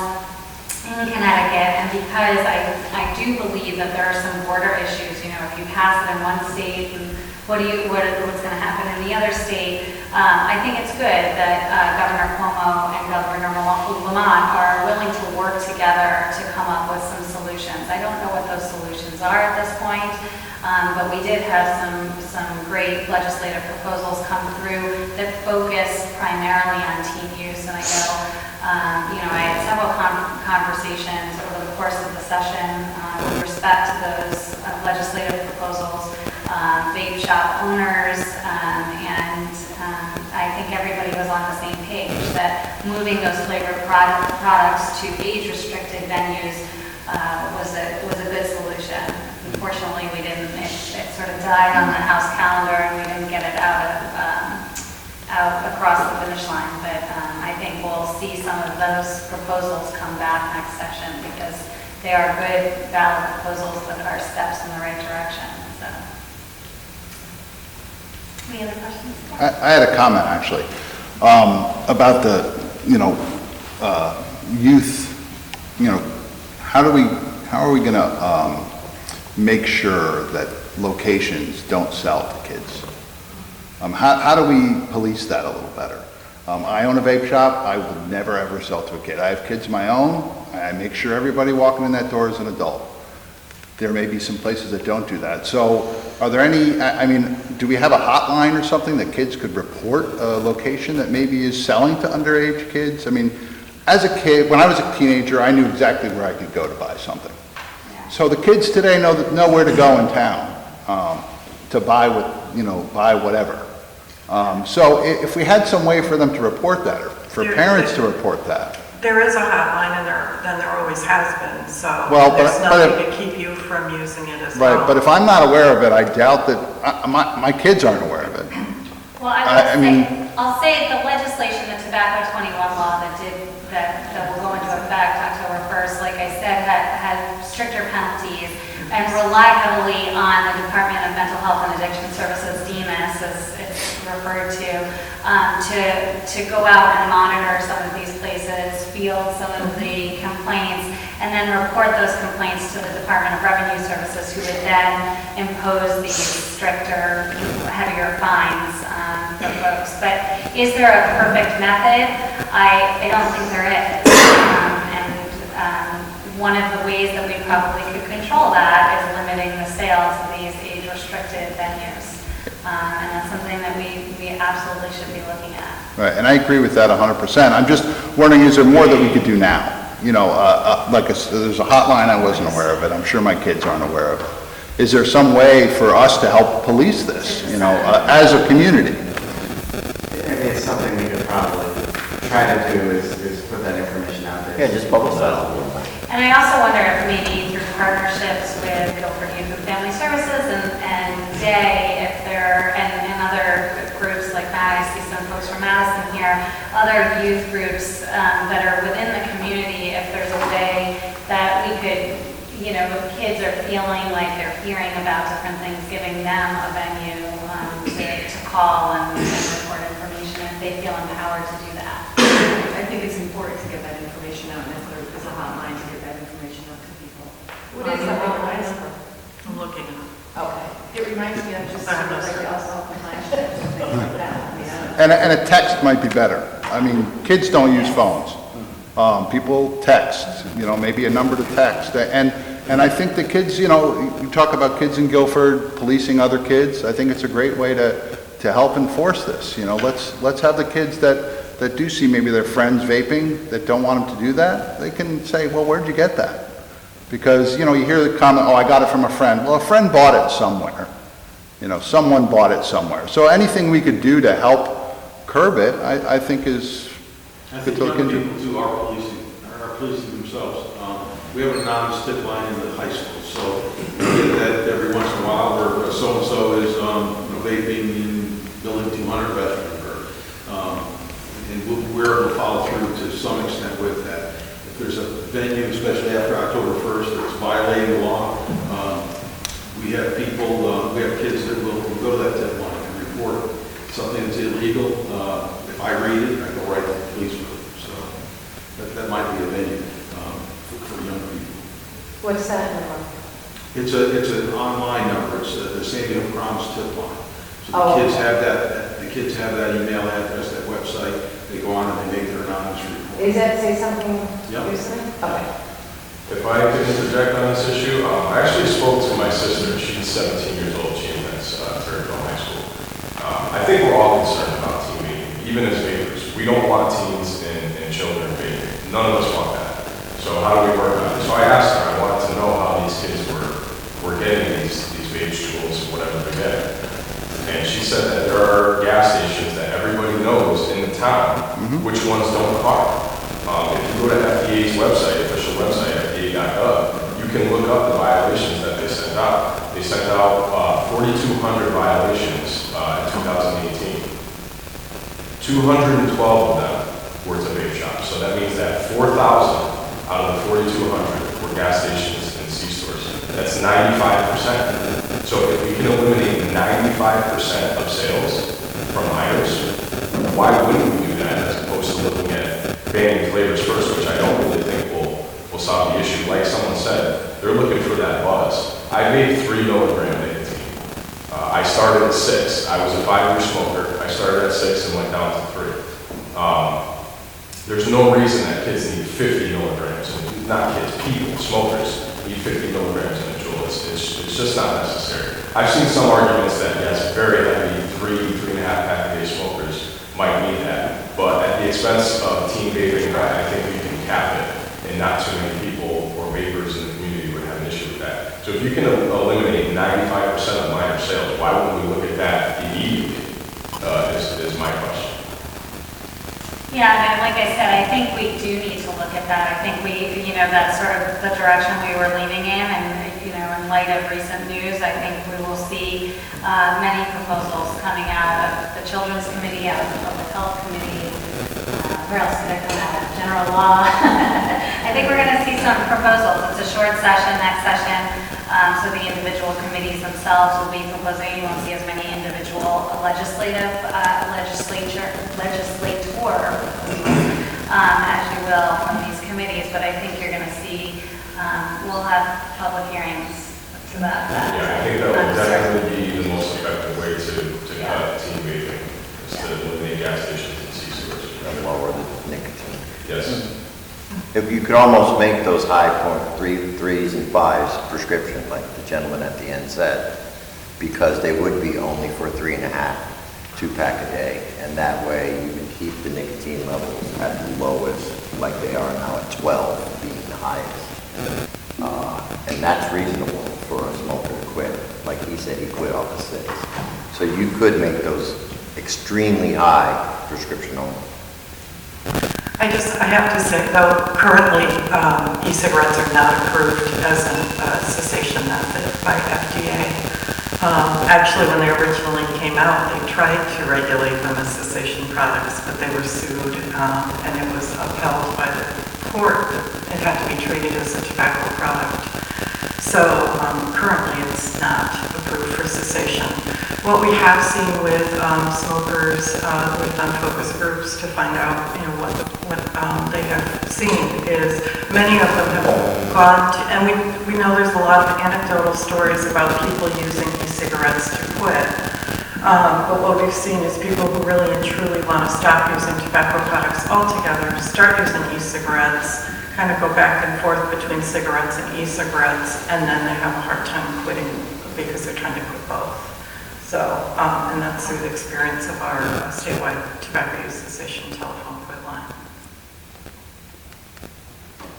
in Connecticut, and because I do believe that there are some border issues, if you pass it in one state, and what's going to happen in the other state, I think it's good that Governor Cuomo and Governor Lamont are willing to work together to come up with some solutions. I don't know what those solutions are at this point, but we did have some great legislative proposals come through that focus primarily on teen use. And I know, I had several conversations over the course of the session with respect to those legislative proposals, vape shop owners, and I think everybody was on the same page that moving those flavored products to age-restricted venues was a good solution. Unfortunately, we didn't. It sort of died on the House calendar, and we didn't get it out across the finish line. But I think we'll see some of those proposals come back next session because they are good, valid proposals that are steps in the right direction. So, any other questions? I had a comment actually about the youth. How are we going to make sure that locations don't sell to kids? How do we police that a little better? I own a vape shop. I would never ever sell to a kid. I have kids of my own. I make sure everybody walking in that door is an adult. There may be some places that don't do that. So are there any, do we have a hotline or something that kids could report a location that maybe is selling to underage kids? As a kid, when I was a teenager, I knew exactly where I could go to buy something. So the kids today know where to go in town to buy buy whatever. So if we had some way for them to report that, or for parents to report that. There is a hotline, and there always has been, so Well, there's nothing to keep you from using it as well. Right, but if I'm not aware of it, I doubt that, my kids aren't aware of it. Well, I'll say the legislation, the Tobacco 21 law that will go into effect October 1st, like I said, had stricter penalties. and rely heavily on the Department of Mental Health and Addiction Services, DMS, as it's referred to go out and monitor some of these places, field some of the complaints, and then report those complaints to the Department of Revenue Services, who would then impose these stricter, heavier fines for folks. But is there a perfect method? I don't think there is. One of the ways that we probably could control that is limiting the sales of these age-restricted venues. And that's something that we absolutely should be looking at. Right, and I agree with that 100%. I'm just wondering, is there more that we could do now? You know, there's a hotline, I wasn't aware of it. I'm sure my kids aren't aware of it. Is there some way for us to help police this, you know, as a community? I mean, it's something we could probably try to do is put that information out there. Yeah, just publicize it. And I also wonder if maybe through partnerships with Guilford Youth and Family Services and Day, if there, and other groups like that, I see some folks from Madison here, other youth groups that are within the community, if there's a way that we could, you know, if kids are feeling like they're hearing about different things, giving them a venue to call and report information, if they feel empowered to do that. I think it's important to get that information out, and if there is a hotline, to get that information out to people. What is the hotline? I'm looking at it. Okay. It reminds me of just I don't know, like sir. the alcohol compliance checks and things like that. Yeah. And a text might be better. I mean, kids don't use phones. People text, you know, maybe a number to text. And I think the kids, you know, you talk about kids in Guilford policing other kids. I think it's a great way to help enforce this. You know, let's have the kids that do see maybe their friends vaping, that don't want them to do that, they can say, well, where'd you get that? Because, you know, you hear the comment, oh, I got it from a friend. Well, a friend bought it somewhere. You know, someone bought it somewhere. So anything we could do to help curb it, I think is I good think to look young into. people too are policing themselves. We have an anonymous tip line in the high school, so we get that every once in a while where so-and-so is vaping in building 200 Veteranburg. And we're able to follow through to some extent with that. If there's a venue, especially after October 1st, that's violating the law, we have people, we have kids that will go to that tip line and report something that's illegal. If I read it, I go right to the police with it. So that might be a venue for young people. What's that number? It's an online number. It's the San Diego Promise tip line. So Oh, the kids okay. have that. The kids have that email address, that website. They go on and they make their anonymous report. Does that say something Yep. recently? Okay. If I could interject on this issue, I actually spoke to my sister. She's 17 years old. She attends Fairfield High School. I think we're all concerned about teen vaping, even as vapers. We don't want teens and children vaping. None of us want that. So how do we work on it? So I asked her, I wanted to know how these kids were getting these vape jewels, whatever they're getting. And she said that there are gas stations that everybody knows in the town which ones don't harm. If you go to FDA's website, official website, fda.gov, you can look up the violations that they sent out. They sent out 4,200 violations in 2018. 212 of them were to vape shops. So that means that 4,000 out of the 4,200 were gas stations and C-stores. That's 95%. So if we can eliminate 95% of sales from minors, why wouldn't we do that as opposed to looking at banning flavors first, which I don't really think will solve the issue. Like someone said, they're looking for that buzz. I made 3 milligram nicotine. I started at 6. I was a 5-year smoker. I started at 6 and went down to 3. There's no reason that kids need 50 milligrams. Not kids, people, smokers need 50 milligrams in a joule. It's just not necessary. I've seen some arguments that yes, very heavy 3.5 pack a day smokers might need that, but at the expense of teen vaping, I think we can cap it, and not too many people or vapors in the community would have an issue with that. So if you can eliminate 95% of minor sales, why wouldn't we look at that immediately? Is my question. Yeah, and like I said, I think we do need to look at that. I think that's sort of the direction we were leaning in, and, in light of recent news, I think we will see many proposals coming out of the Children's Committee, out of the Public Health Committee. Where else did it come out of? General Law. I think we're going to see some proposals. It's a short session, next session, So the individual committees themselves will be proposing, you won't see as many individual legislator, as you will from these committees, but I think you're going to see, we'll have public hearings to that. Yeah, I think that would definitely be the most effective way to cut teen vaping, is to eliminate gas stations and C-stores. And lower the nicotine. Yes. If you could almost make those high point threes and fives prescription, like the gentleman at the end said, because they would be only for 3.5, 2-pack a day, and that way you can keep the nicotine levels at the lowest, like they are now at 12, being the highest. And that's reasonable for a smoker to quit. Like he said, he quit off of 6. So you could make those extremely high prescription only. I have to say though, currently e-cigarettes are not approved as a cessation method by FDA. Actually, when they originally came out, they tried to regulate them as cessation products, but they were sued and it was upheld by the court that it had to be treated as a tobacco product. So currently it's not approved for cessation. What we have seen with smokers, we've done focus groups to find out, what they have seen is many of them have gone to, and we know there's a lot of anecdotal stories about people using e-cigarettes to quit. But what we've seen is people who really and truly want to stop using tobacco products altogether, start using e-cigarettes, kind of go back and forth between cigarettes and e-cigarettes, and then they have a hard time quitting because they're trying to quit both. So, and that's through the experience of our statewide tobacco use cessation telephone quit line.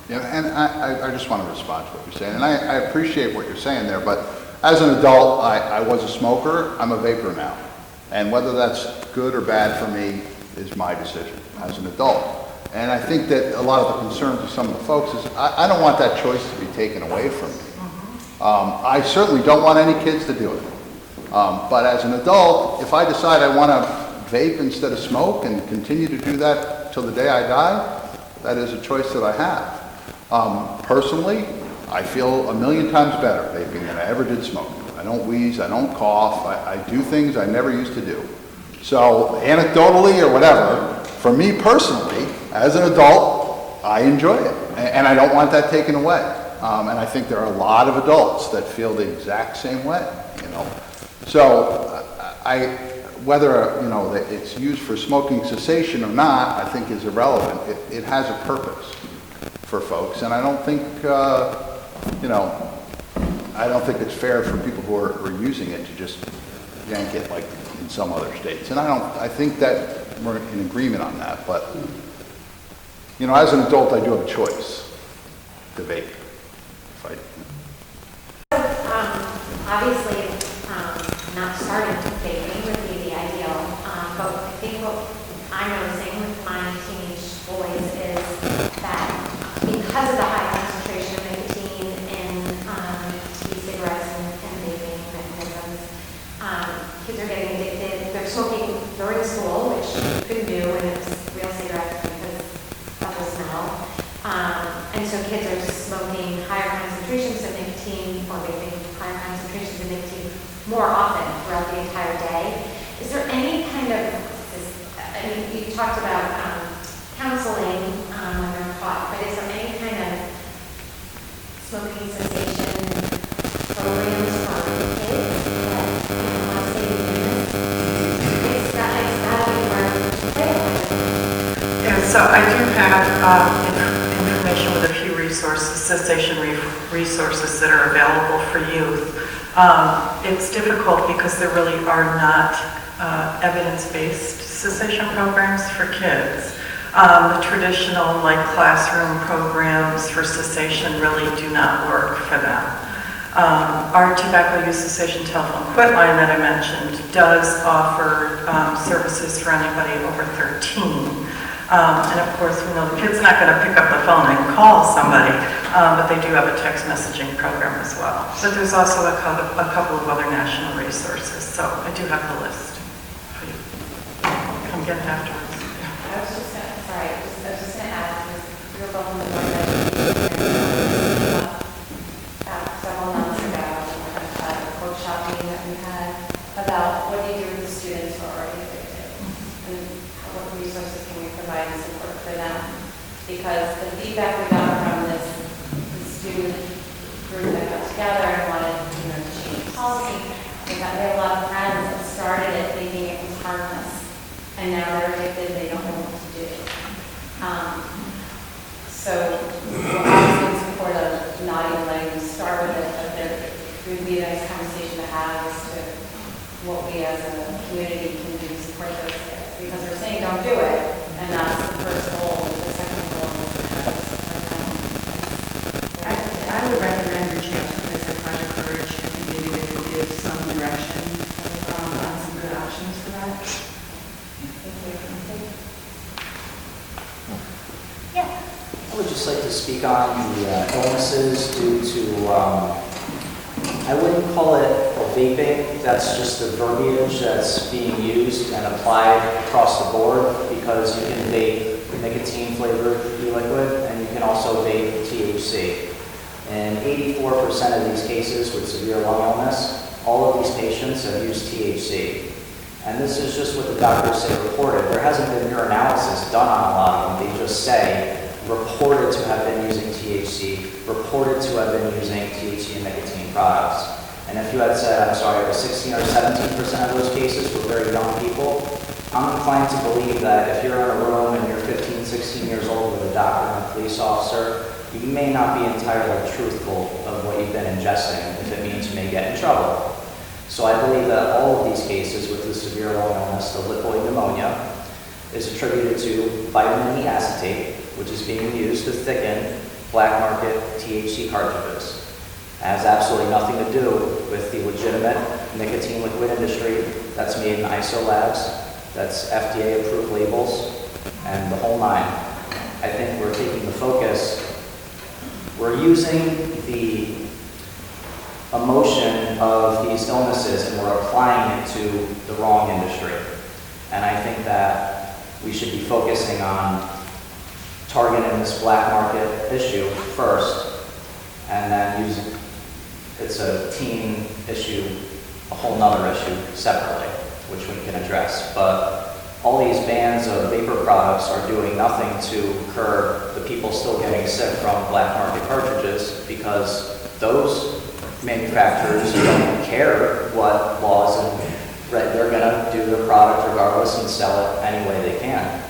Yeah, and I just want to respond to what you're saying, and I appreciate what you're saying there, but as an adult, I was a smoker, I'm a vapor now. And whether that's good or bad for me is my decision as an adult. And I think that a lot of the concerns of some of the folks is, I don't want that choice to be taken away from me. I certainly don't want any kids to do it. But as an adult, if I decide I want to vape instead of smoke and continue to do that till the day I die, that is a choice that I have. Personally, I feel a million times better vaping than I ever did smoking. I don't wheeze, I don't cough, I do things I never used to do. So anecdotally or whatever, for me personally, as an adult, I enjoy it. And I don't want that taken away. And I think there are a lot of adults that feel the exact same way, So whether, that it's used for smoking cessation or not, I think is irrelevant. It has a purpose for folks. And I don't think, I don't think it's fair for people who are using it to just yank it like in some other states. And I think that we're in agreement on that. But, as an adult, I do have a choice to vape. Obviously, not starting vaping would be the ideal, but I think what I'm noticing with my teenage boys is that because of the high concentration of nicotine in e-cigarettes and vaping mechanisms, kids are getting addicted. They're smoking during school, which you couldn't do when it was real cigarettes because of the smell. And so kids are smoking higher concentrations of nicotine or vaping higher concentrations of nicotine more often throughout the entire day. Is there any kind of, you talked about counseling when they're caught, but is there any kind of smoking cessation programs for kids that it's got to be Yeah, so I do have information with a few resources, cessation resources that are available for youth. It's difficult because there really are not evidence-based cessation programs for kids. The traditional classroom programs for cessation really do not work for them. Our tobacco use cessation telephone quit line that I mentioned does offer services for anybody over 13. And of course, we know the kid's not going to pick up the phone and call somebody, but they do have a text messaging program as well. But there's also a couple of other national resources, so I do have the list for you. Come get it afterwards. I was just going to add, we were both on the board that about several months ago, because the feedback we got from this student group that got together and wanted, to change policy, is that we have a lot of friends that started it thinking it was harmless, and now they're addicted, they don't know what to do. So we're obviously in support of not even letting them start with it, but there would be a nice conversation to have as to what we as a community can do to support those kids. Because they're saying don't do it, and that's the first goal. The second goal is I would recommend reaching out to the place like Project Courage. I think maybe they could give some direction on some good options for that. I would just like to speak on the illnesses due to, I wouldn't call it vaping, that's just the verbiage that's being used and applied across the board, because you can vape nicotine flavored e-liquid and you can also vape THC. In 84% of these cases with severe lung illness, all of these patients have used THC. And this is just what the doctors say reported. There hasn't been urinalysis done on a lot of them. They just say reported to have been using THC, reported to have been using THC and nicotine products. And if you had said, I'm sorry, it was 16 or 17% of those cases were very young people, I'm inclined to believe that if you're in a room and you're 15, 16 years old with a doctor and a police officer, you may not be entirely truthful of what you've been ingesting if it means you may get in trouble. So I believe that all of these cases with the severe lung illness, the lipoid pneumonia, is attributed to vitamin E acetate, which is being used to thicken black market THC cartridges. It has absolutely nothing to do with the legitimate nicotine liquid industry that's made in ISO labs, that's FDA approved labels, and the whole nine. I think we're taking the focus, we're using the emotion of these illnesses and we're applying it to the wrong industry. And I think that we should be focusing on targeting this black market issue first, and then using, it's a teen issue, a whole nother issue separately, which we can address. But all these bans of vapor products are doing nothing to curb the people still getting sick from black market cartridges, because those manufacturers don't care what laws and they're going to do their product regardless and sell it any way they can.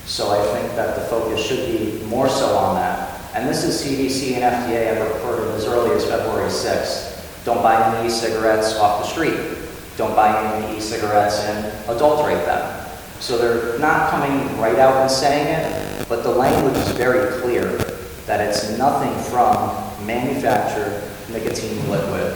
So I think that the focus should be more so on that. And this is CDC and FDA have reported as early as February 6th. Don't buy any e-cigarettes off the street. Don't buy any e-cigarettes and adulterate them. So they're not coming right out and saying it, but the language is very clear that it's nothing from manufactured nicotine liquid.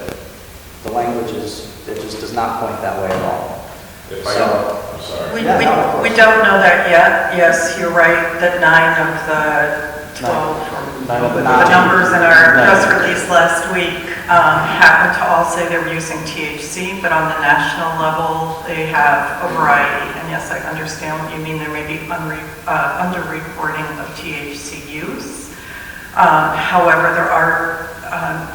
The language it just does not point that way at all. I'm sorry. We Yeah, we don't know that yet. Yes, you're right, that 9 of the 12, Nine of the the nine. numbers in our Nine. press release last week happened to all say they were using THC, but on the national level, they have a variety. And yes, I understand what you mean. There may be underreporting of THC use. However, there are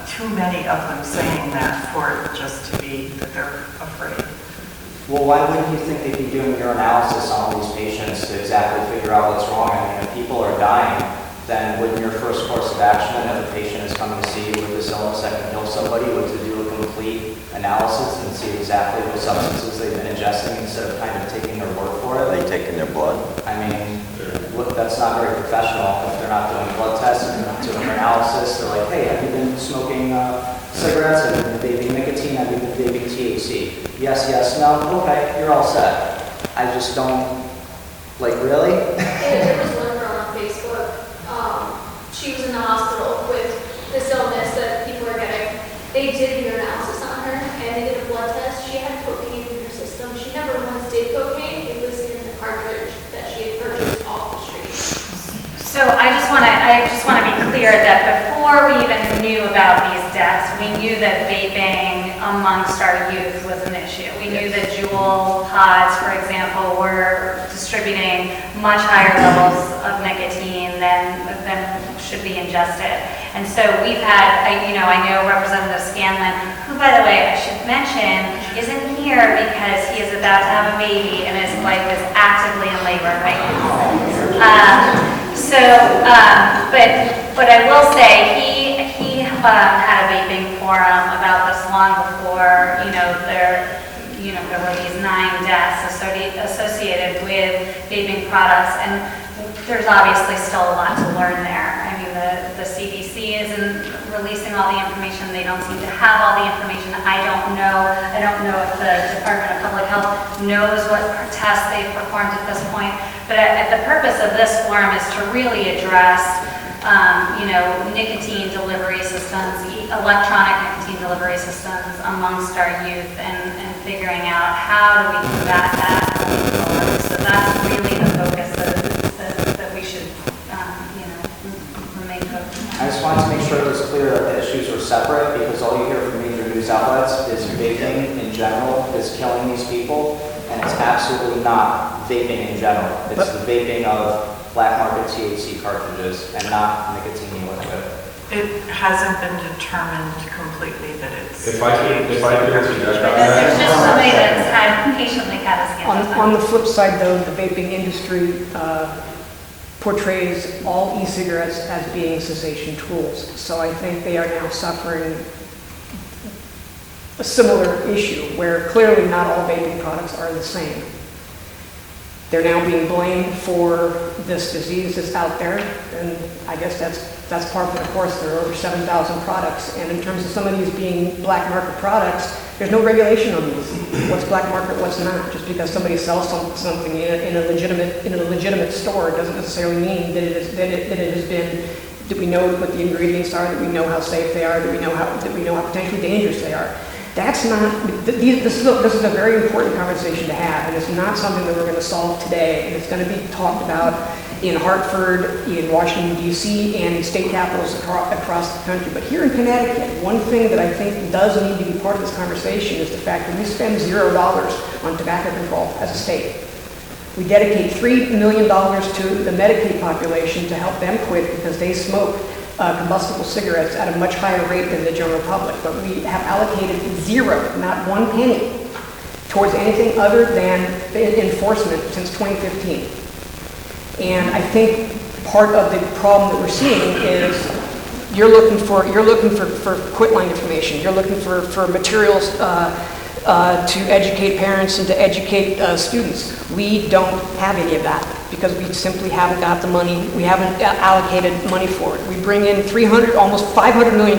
too many of them saying that for it just to be that they're afraid. Well, why wouldn't you think they'd be doing urinalysis on all these patients to exactly figure out what's wrong? I mean, if people are dying, then wouldn't your first course of action if a patient is coming to see you with this illness that can kill somebody would to do a complete analysis and see exactly what substances they've been ingesting instead of kind of taking their word for Are it? they taking their blood? I mean, look, that's not very professional. If they're not doing blood tests and they're not doing analysis, they're like, hey, have you been smoking cigarettes? Have you been vaping nicotine? Have you been vaping THC? Yes, yes, no, okay, you're all set. I just don't, like, really? There was one girl on Facebook, she was in the hospital with this illness that people are getting. They did urinalysis on her, and they did a blood test. She had cocaine in her system. She never once did cocaine. It was in the cartridge that she had purchased off the street. So I just want to be clear that before we even knew about these deaths, we knew that vaping amongst our youth was an issue. We knew that Juul pods, for example, were distributing much higher levels of nicotine than should be ingested. And so we've had, I know Representative Scanlon, who, by the way, I should mention, isn't here because he is about to have a baby and his wife is actively in labor right now. So, but I will say, he had a vaping forum about this long before, there were these 9 deaths associated with vaping products, and there's obviously still a lot to learn there. I mean, the CDC isn't releasing all the information. They don't seem to have all the information. I don't know if the Department of Public Health knows what tests they've performed at this point. But the purpose of this forum is to really address, nicotine delivery systems, electronic nicotine delivery systems amongst our youth, and figuring out how do we combat that going forward. So that's really the focus that we should, remain focused on. I just wanted to make sure it was clear that the issues were separate, because all you hear from major news outlets is vaping in general is killing these people, and it's absolutely not vaping in general. It's the vaping of black market THC cartridges and not nicotine liquid. It hasn't been determined completely that it's. If I could answer that. There's just somebody that's patiently had his hands On the flip side, though, the vaping industry portrays all e-cigarettes as being cessation tools. So I think they are now suffering a similar issue, where clearly not all vaping products are the same. They're now being blamed for this disease that's out there, and I guess that's part of the course. There are over 7,000 products, and in terms of some of these being black market products, there's no regulation on these. What's black market, what's not. Just because somebody sells something in a legitimate store doesn't necessarily mean that it has been. That we know what the ingredients are, that we know how safe they are, that we know how potentially dangerous they are. That's not, this is a very important conversation to have, and it's not something that we're going to solve today, and it's going to be talked about in Hartford, in Washington, D.C., and in state capitals across the country. But here in Connecticut, one thing that I think does need to be part of this conversation is the fact that we spend $0 on tobacco control as a state. We dedicate $3 million to the Medicaid population to help them quit because they smoke combustible cigarettes at a much higher rate than the general public, but we have allocated $0, not 1 penny, towards anything other than enforcement since 2015. And I think part of the problem that we're seeing is you're looking for quit line information. You're looking for materials to educate parents and to educate students. We don't have any of that because we simply haven't got the money. We haven't allocated money for it. We bring in almost $500 million,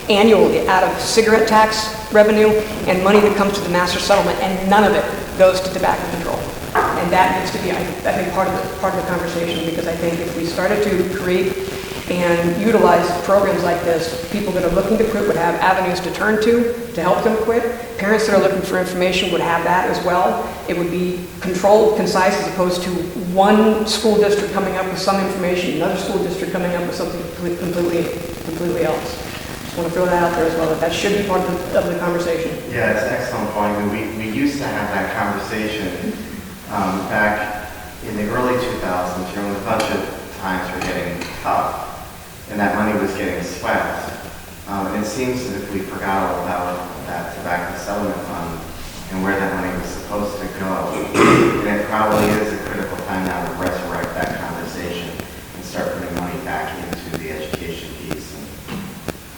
annually out of cigarette tax revenue and money that comes to the master settlement, and none of it goes to tobacco control. And that needs to be, I think, part of the conversation, because I think if we started to create and utilize programs like this, people that are looking to quit would have avenues to turn to help them quit. Parents that are looking for information would have that as well. It would be controlled, concise, as opposed to one school district coming up with some information, another school district coming up with something completely else. Just want to throw that out there as well. That should be part of the conversation. Yeah, it's an excellent point. We used to have that conversation back in the early 2000s, when the budget times were getting tough and that money was getting swept. And it seems as if we forgot all about that tobacco settlement fund and where that money was supposed to go. And it probably is a critical time now to resurrect that conversation and start putting money back into the education piece.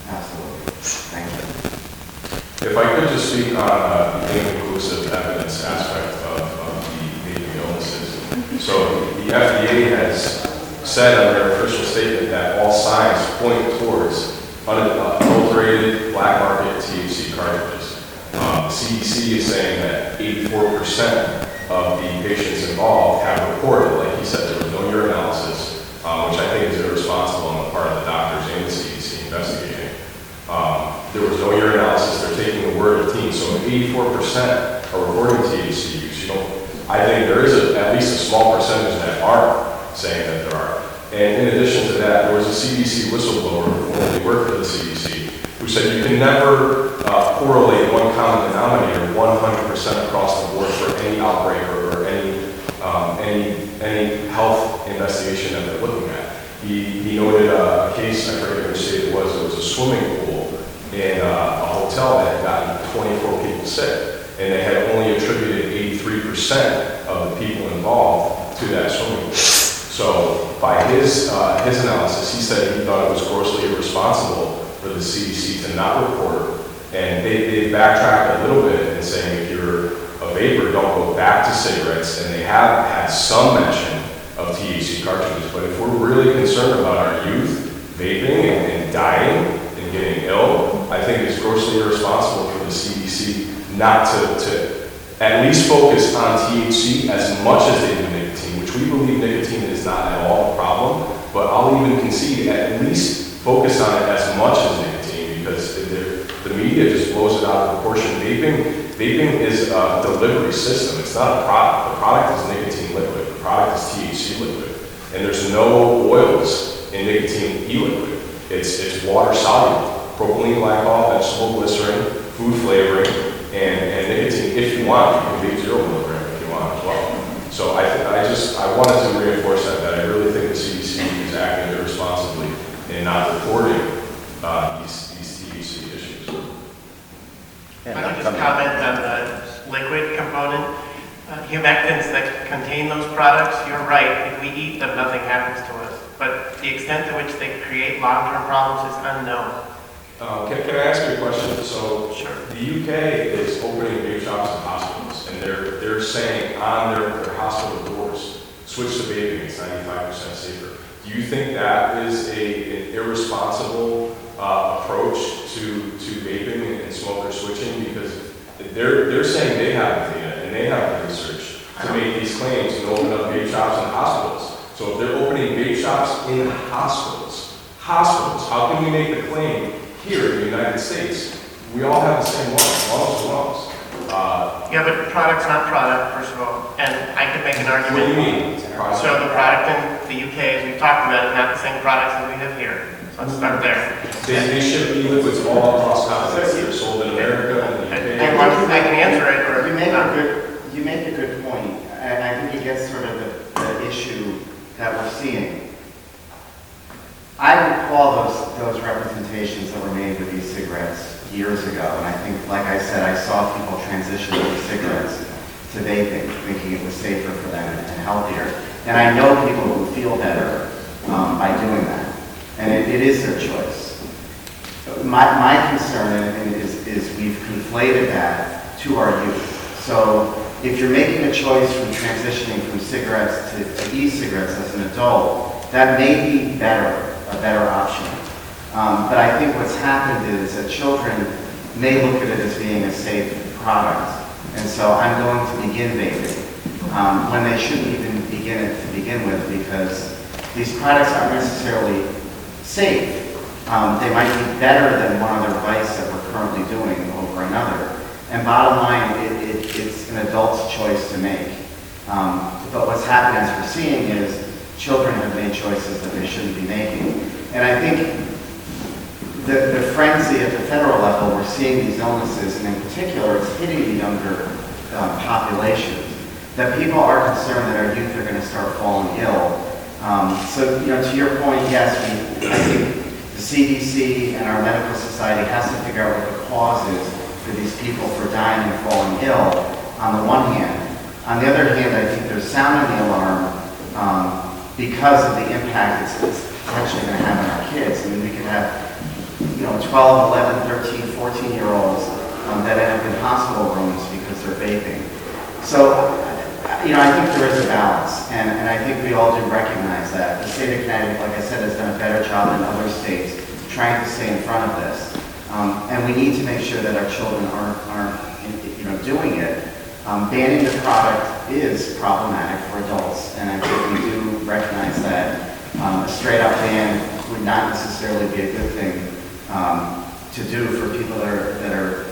Absolutely. Thank you. If I could just speak on the inclusive evidence aspect of the illnesses. So the FDA has said on their official statement that all signs point towards unadulterated black market THC cartridges. The CDC is saying that 84% of the patients involved have reported, like he said, there was no urinalysis, which I think is irresponsible on the part of the doctors and the CDC investigating. There was no urinalysis. They're taking the word of teens. So if 84% are reporting THC use, I think there is at least a small percentage that are saying that there are. And in addition to that, there was a CDC whistleblower who formerly worked for the CDC who said you can never correlate one common denominator 100% across the board for any outbreak or any health investigation that they're looking at. He noted a case, I forget which state it was a swimming pool in a hotel that had gotten 24 people sick, and they had only attributed 83% of the people involved to that swimming pool. So by his analysis, he said he thought it was grossly irresponsible for the CDC to not report. And they backtracked a little bit in saying if you're a vapor, don't go back to cigarettes. And they have had some mention of THC cartridges. But if we're really concerned about our youth vaping and dying and getting ill, I think it's grossly irresponsible for the CDC not to at least focus on THC as much as they do nicotine, which we believe nicotine is not at all a problem. But I'll even concede at least focus on it as much as nicotine, because the media just blows it out of proportion. Vaping is a delivery system. It's not a product. The product is nicotine liquid. The product is THC liquid. And there's no oils in nicotine e-liquid. It's water soluble. Propylene glycol, vegetable glycerin, food flavoring, and nicotine. If you want, you can vape 0 milligram if you want as well. So I wanted to reinforce that I really think the CDC is acting irresponsibly in not reporting these THC issues. I would just comment on the liquid component. Humectants that contain those products, you're right, if we eat them, nothing happens to us. But the extent to which they create long-term problems is unknown. Can I ask you a question? So Sure. the UK is opening vape shops in hospitals, and they're saying on their hospital doors, switch to vaping, it's 95% safer. Do you think that is an irresponsible approach to vaping and smoker switching? Because they're saying they have the data and they have the research to make these claims and open up vape shops in hospitals. So if they're opening vape shops in hospitals, how can we make the claim here in the United States? We all have the same lungs. Yeah, but product's not product, first of all, and I could make an argument. What do you mean? So the product in the UK, as we've talked about, is not the same products that we have here. So let's start there. They ship e-liquids all across continents. They're sold in America and the UK. I can answer it, or You make a good point, and I think it gets sort of the issue that we're seeing. I recall those representations that were made with these cigarettes years ago, and I think, like I said, I saw people transition from cigarettes to vaping, thinking it was safer for them and healthier. And I know people who feel better by doing that, and it is their choice. My concern is we've conflated that to our youth. So if you're making a choice from transitioning from cigarettes to e-cigarettes as an adult, that may be a better option. But I think what's happened is that children may look at it as being a safe product. And so I'm going to begin vaping when they shouldn't even begin it to begin with, because these products aren't necessarily safe. They might be better than one other vice that we're currently doing over another. And bottom line, it's an adult's choice to make. But what's happened, as we're seeing, is children have made choices that they shouldn't be making. And I think the frenzy at the federal level, we're seeing these illnesses, and in particular, it's hitting the younger population, that people are concerned that our youth are going to start falling ill. So, to your point, yes, I think the CDC and our medical society has to figure out what the cause is for these people for dying and falling ill, on the one hand. On the other hand, I think there's sounding the alarm because of the impact it's potentially going to have on our kids. I mean, we could have 12, 11, 13, 14-year-olds that end up in hospital rooms because they're vaping. So, I think there is a balance, and I think we all do recognize that. The state of Connecticut, like I said, has done a better job than other states trying to stay in front of this. And we need to make sure that our children aren't doing it. Banning the product is problematic for adults, and I think we do recognize that. A straight-up ban would not necessarily be a good thing to do for people that are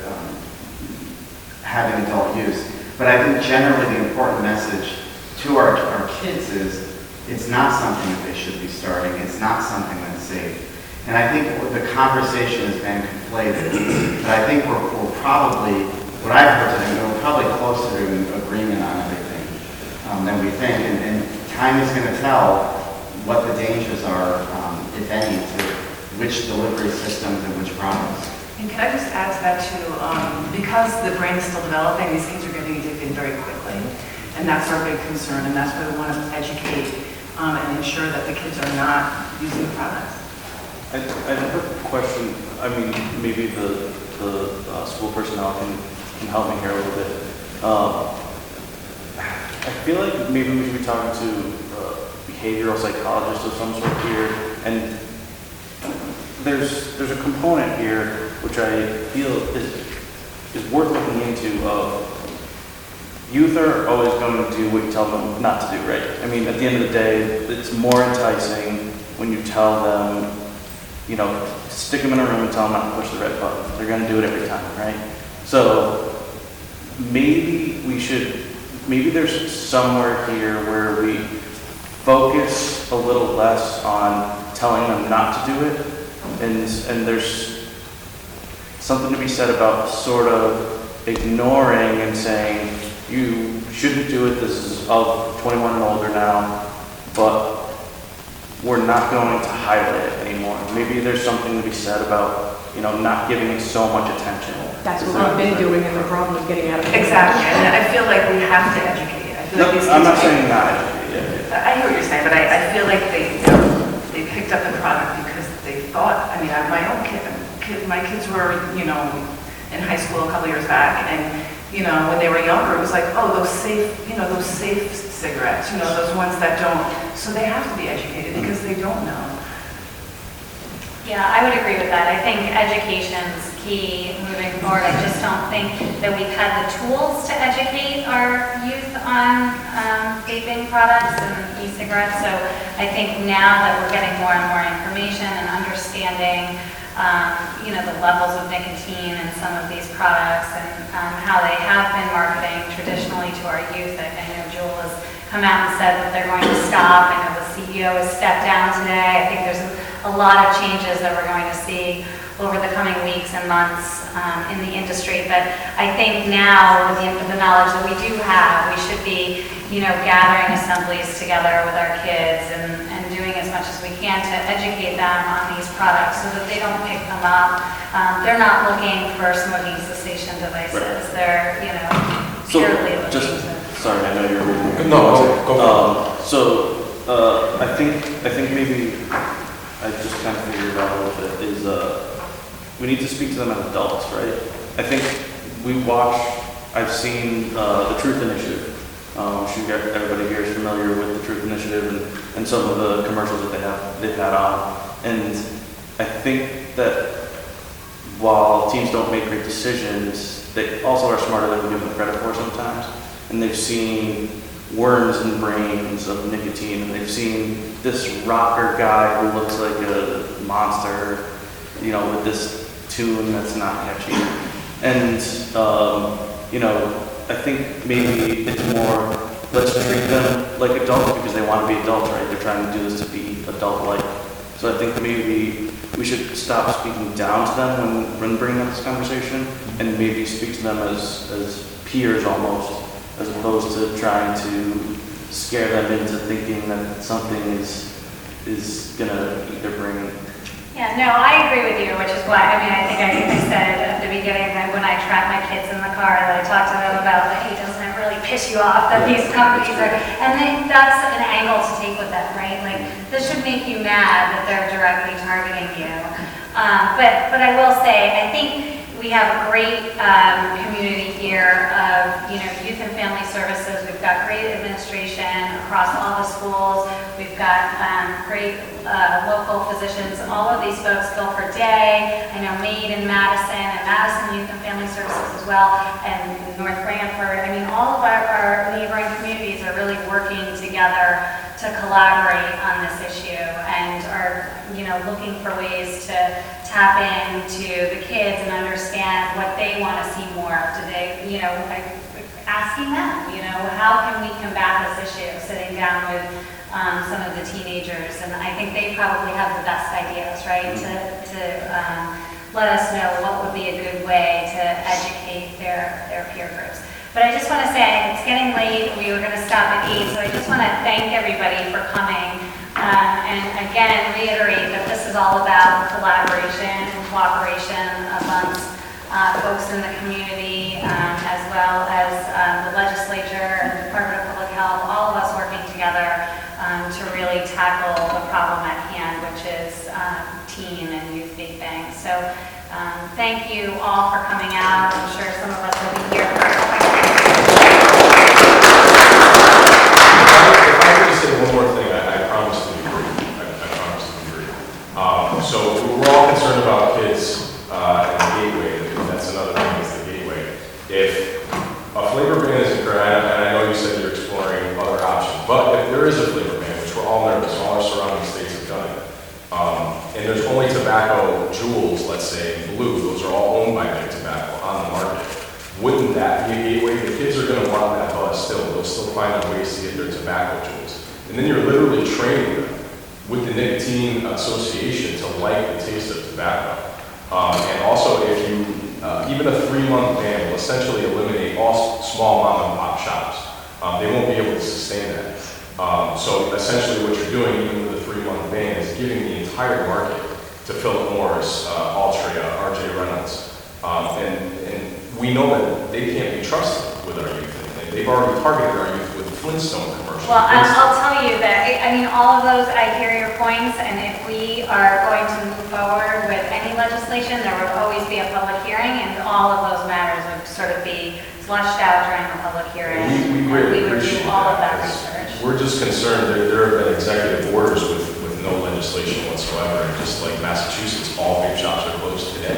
having adult use. But I think generally the important message to our kids is it's not something that they should be starting. It's not something that's safe. And I think the conversation has been conflated. But I think we're probably, what I've heard today, we're probably closer to an agreement on everything than we think. And time is going to tell what the dangers are, if any, to which delivery systems and which products. And can I just add to that too? Because the brain is still developing, these kids are getting addicted very quickly. And that's our big concern, and that's why we want to educate and ensure that the kids are not using the products. I have a question. I mean, maybe the school personnel can help me here a little bit. I feel like maybe we should be talking to a behavioral psychologist of some sort here, and there's a component here which I feel is worth looking into. Youth are always going to do what you tell them not to do, right? I mean, at the end of the day, it's more enticing when you tell them, you know, stick them in a room and tell them not to push the red button. They're going to do it every time, right? So maybe there's somewhere here where we focus a little less on telling them not to do it, and there's something to be said about sort of ignoring and saying, you shouldn't do it, this is of 21 and older now, but we're not going to highlight it anymore. Maybe there's something to be said about, you know, not giving it so much attention. That's what we've been doing, and the problem is getting out of it. Exactly, and I feel like we have to educate. I feel like these I'm kids not saying not educate, yeah. I hear what you're saying, but I feel like they picked up the product because they thought, I mean, my own my kids were, you know, in high school a couple years back, and, you know, when they were younger, it was like, oh, those safe cigarettes, you know, those ones that don't, so they have to be educated because they don't know. Yeah, I would agree with that. I think education's key moving forward. I just don't think that we've had the tools to educate our youth on vaping products and e-cigarettes. So I think now that we're getting more and more information and understanding, you know, the levels of nicotine in some of these products and how they have been marketing traditionally to our youth. I know Jewel has come out and said that they're going to stop. I know the CEO has stepped down today. I think there's a lot of changes that we're going to see over the coming weeks and months in the industry. But I think now, with the knowledge that we do have, we should be, you know, gathering assemblies together with our kids and doing as much as we can to educate them on these products so that they don't pick them up. They're not looking for smoking cessation devices. Right. They're, you know, So, purely looking just, to... sorry, I know you're reading. No, go I think maybe I just kind of figured it out a little bit is we need to speak to them as adults, right? I think I've seen the Truth Initiative. I'm sure everybody here is familiar with the Truth Initiative and some of the commercials that they've had on. And I think that while teens don't make great decisions, they also are smarter than we give them credit for sometimes. And they've seen worms in brains of nicotine, and they've seen this rocker guy who looks like a monster, you know, with this tune that's not catchy. And, you know, I think maybe it's more, let's treat them like adults because they want to be adults, right? They're trying to do this to be adult-like. So I think maybe we should stop speaking down to them when bringing up this conversation and maybe speak to them as peers almost, as opposed to trying to scare them into thinking that something is gonna eat their brain. Yeah, no, I agree with you, which is why, I think I said at the beginning that when I trap my kids in the car, that I talk to them about, hey, doesn't it really piss you off that these companies are, and that's an angle to take with them, right? Like, this should make you mad that they're directly targeting you. But I will say, I think we have a great community here of, you know, youth and family services. We've got great administration across all the schools. We've got great local physicians. All of these folks go for day. I know Maine and Madison Youth and Family Services as well, and North Branford. I mean, all of our neighboring communities are really working together to collaborate on this issue and are, you know, looking for ways to tap into the kids and understand what they want to see more. Do they, you know, asking them, you know, how can we combat this issue? Sitting down with some of the teenagers, and I think they probably have the best ideas, right? To let us know what would be a good way to educate their peer groups. But I just want to say, it's getting late. We were going to stop at 8, so I just want to thank everybody for coming. And again, reiterate that this is all about collaboration and cooperation amongst folks in the community, as well as the legislature and the Department of Public Health, all of us working together to really tackle the problem at hand, which is teen and youth vaping. So thank you all for coming out. I'm sure some of us will be here for If I could just say one more thing, I promise to be brief. I promise to be brief. So we're all concerned about kids and the gateway. That's another thing, is the gateway. If a flavor ban is occurring, and I know you said you're exploring other options, but if there is a flavor ban, which we're all nervous, all our surrounding states have done it, and there's only tobacco jewels, let's say, in blue, those are all owned by Big Tobacco on the market. Wouldn't that be a gateway? The kids are going to want that buzz still. They'll still find ways to get their tobacco jewels. And then you're literally training them with the nicotine association to like the taste of tobacco. And also, if you, even a 3-month ban will essentially eliminate all small mom and pop shops. They won't be able to sustain that. So essentially what you're doing, even with a 3-month ban, is giving the entire market to Philip Morris, Altria, RJ Reynolds. And we know that they can't be trusted with our youth. And they've already targeted our youth with Flintstone commercials. Well, I'll tell you that, I mean, all of those, I hear your points, and if we are going to move forward with any legislation, there will always be a public hearing, and all of those matters would sort of be flushed out during the public hearing. We and really we would appreciate do all of that that. research. We're just concerned that there have been executive orders with no legislation whatsoever, and just like Massachusetts, all vape shops are closed today.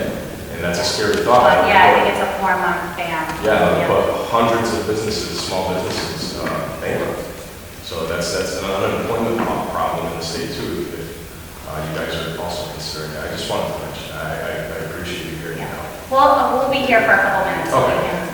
And that's a scary thought. But yeah, I think it's a 4-month ban. Yeah, but hundreds of businesses, small businesses, bankrupt. So that's an unemployment problem in the state too, if you guys are also considering it. I just wanted to mention, I appreciate you hearing me out. Well, we'll be here for a couple minutes. So we Okay. can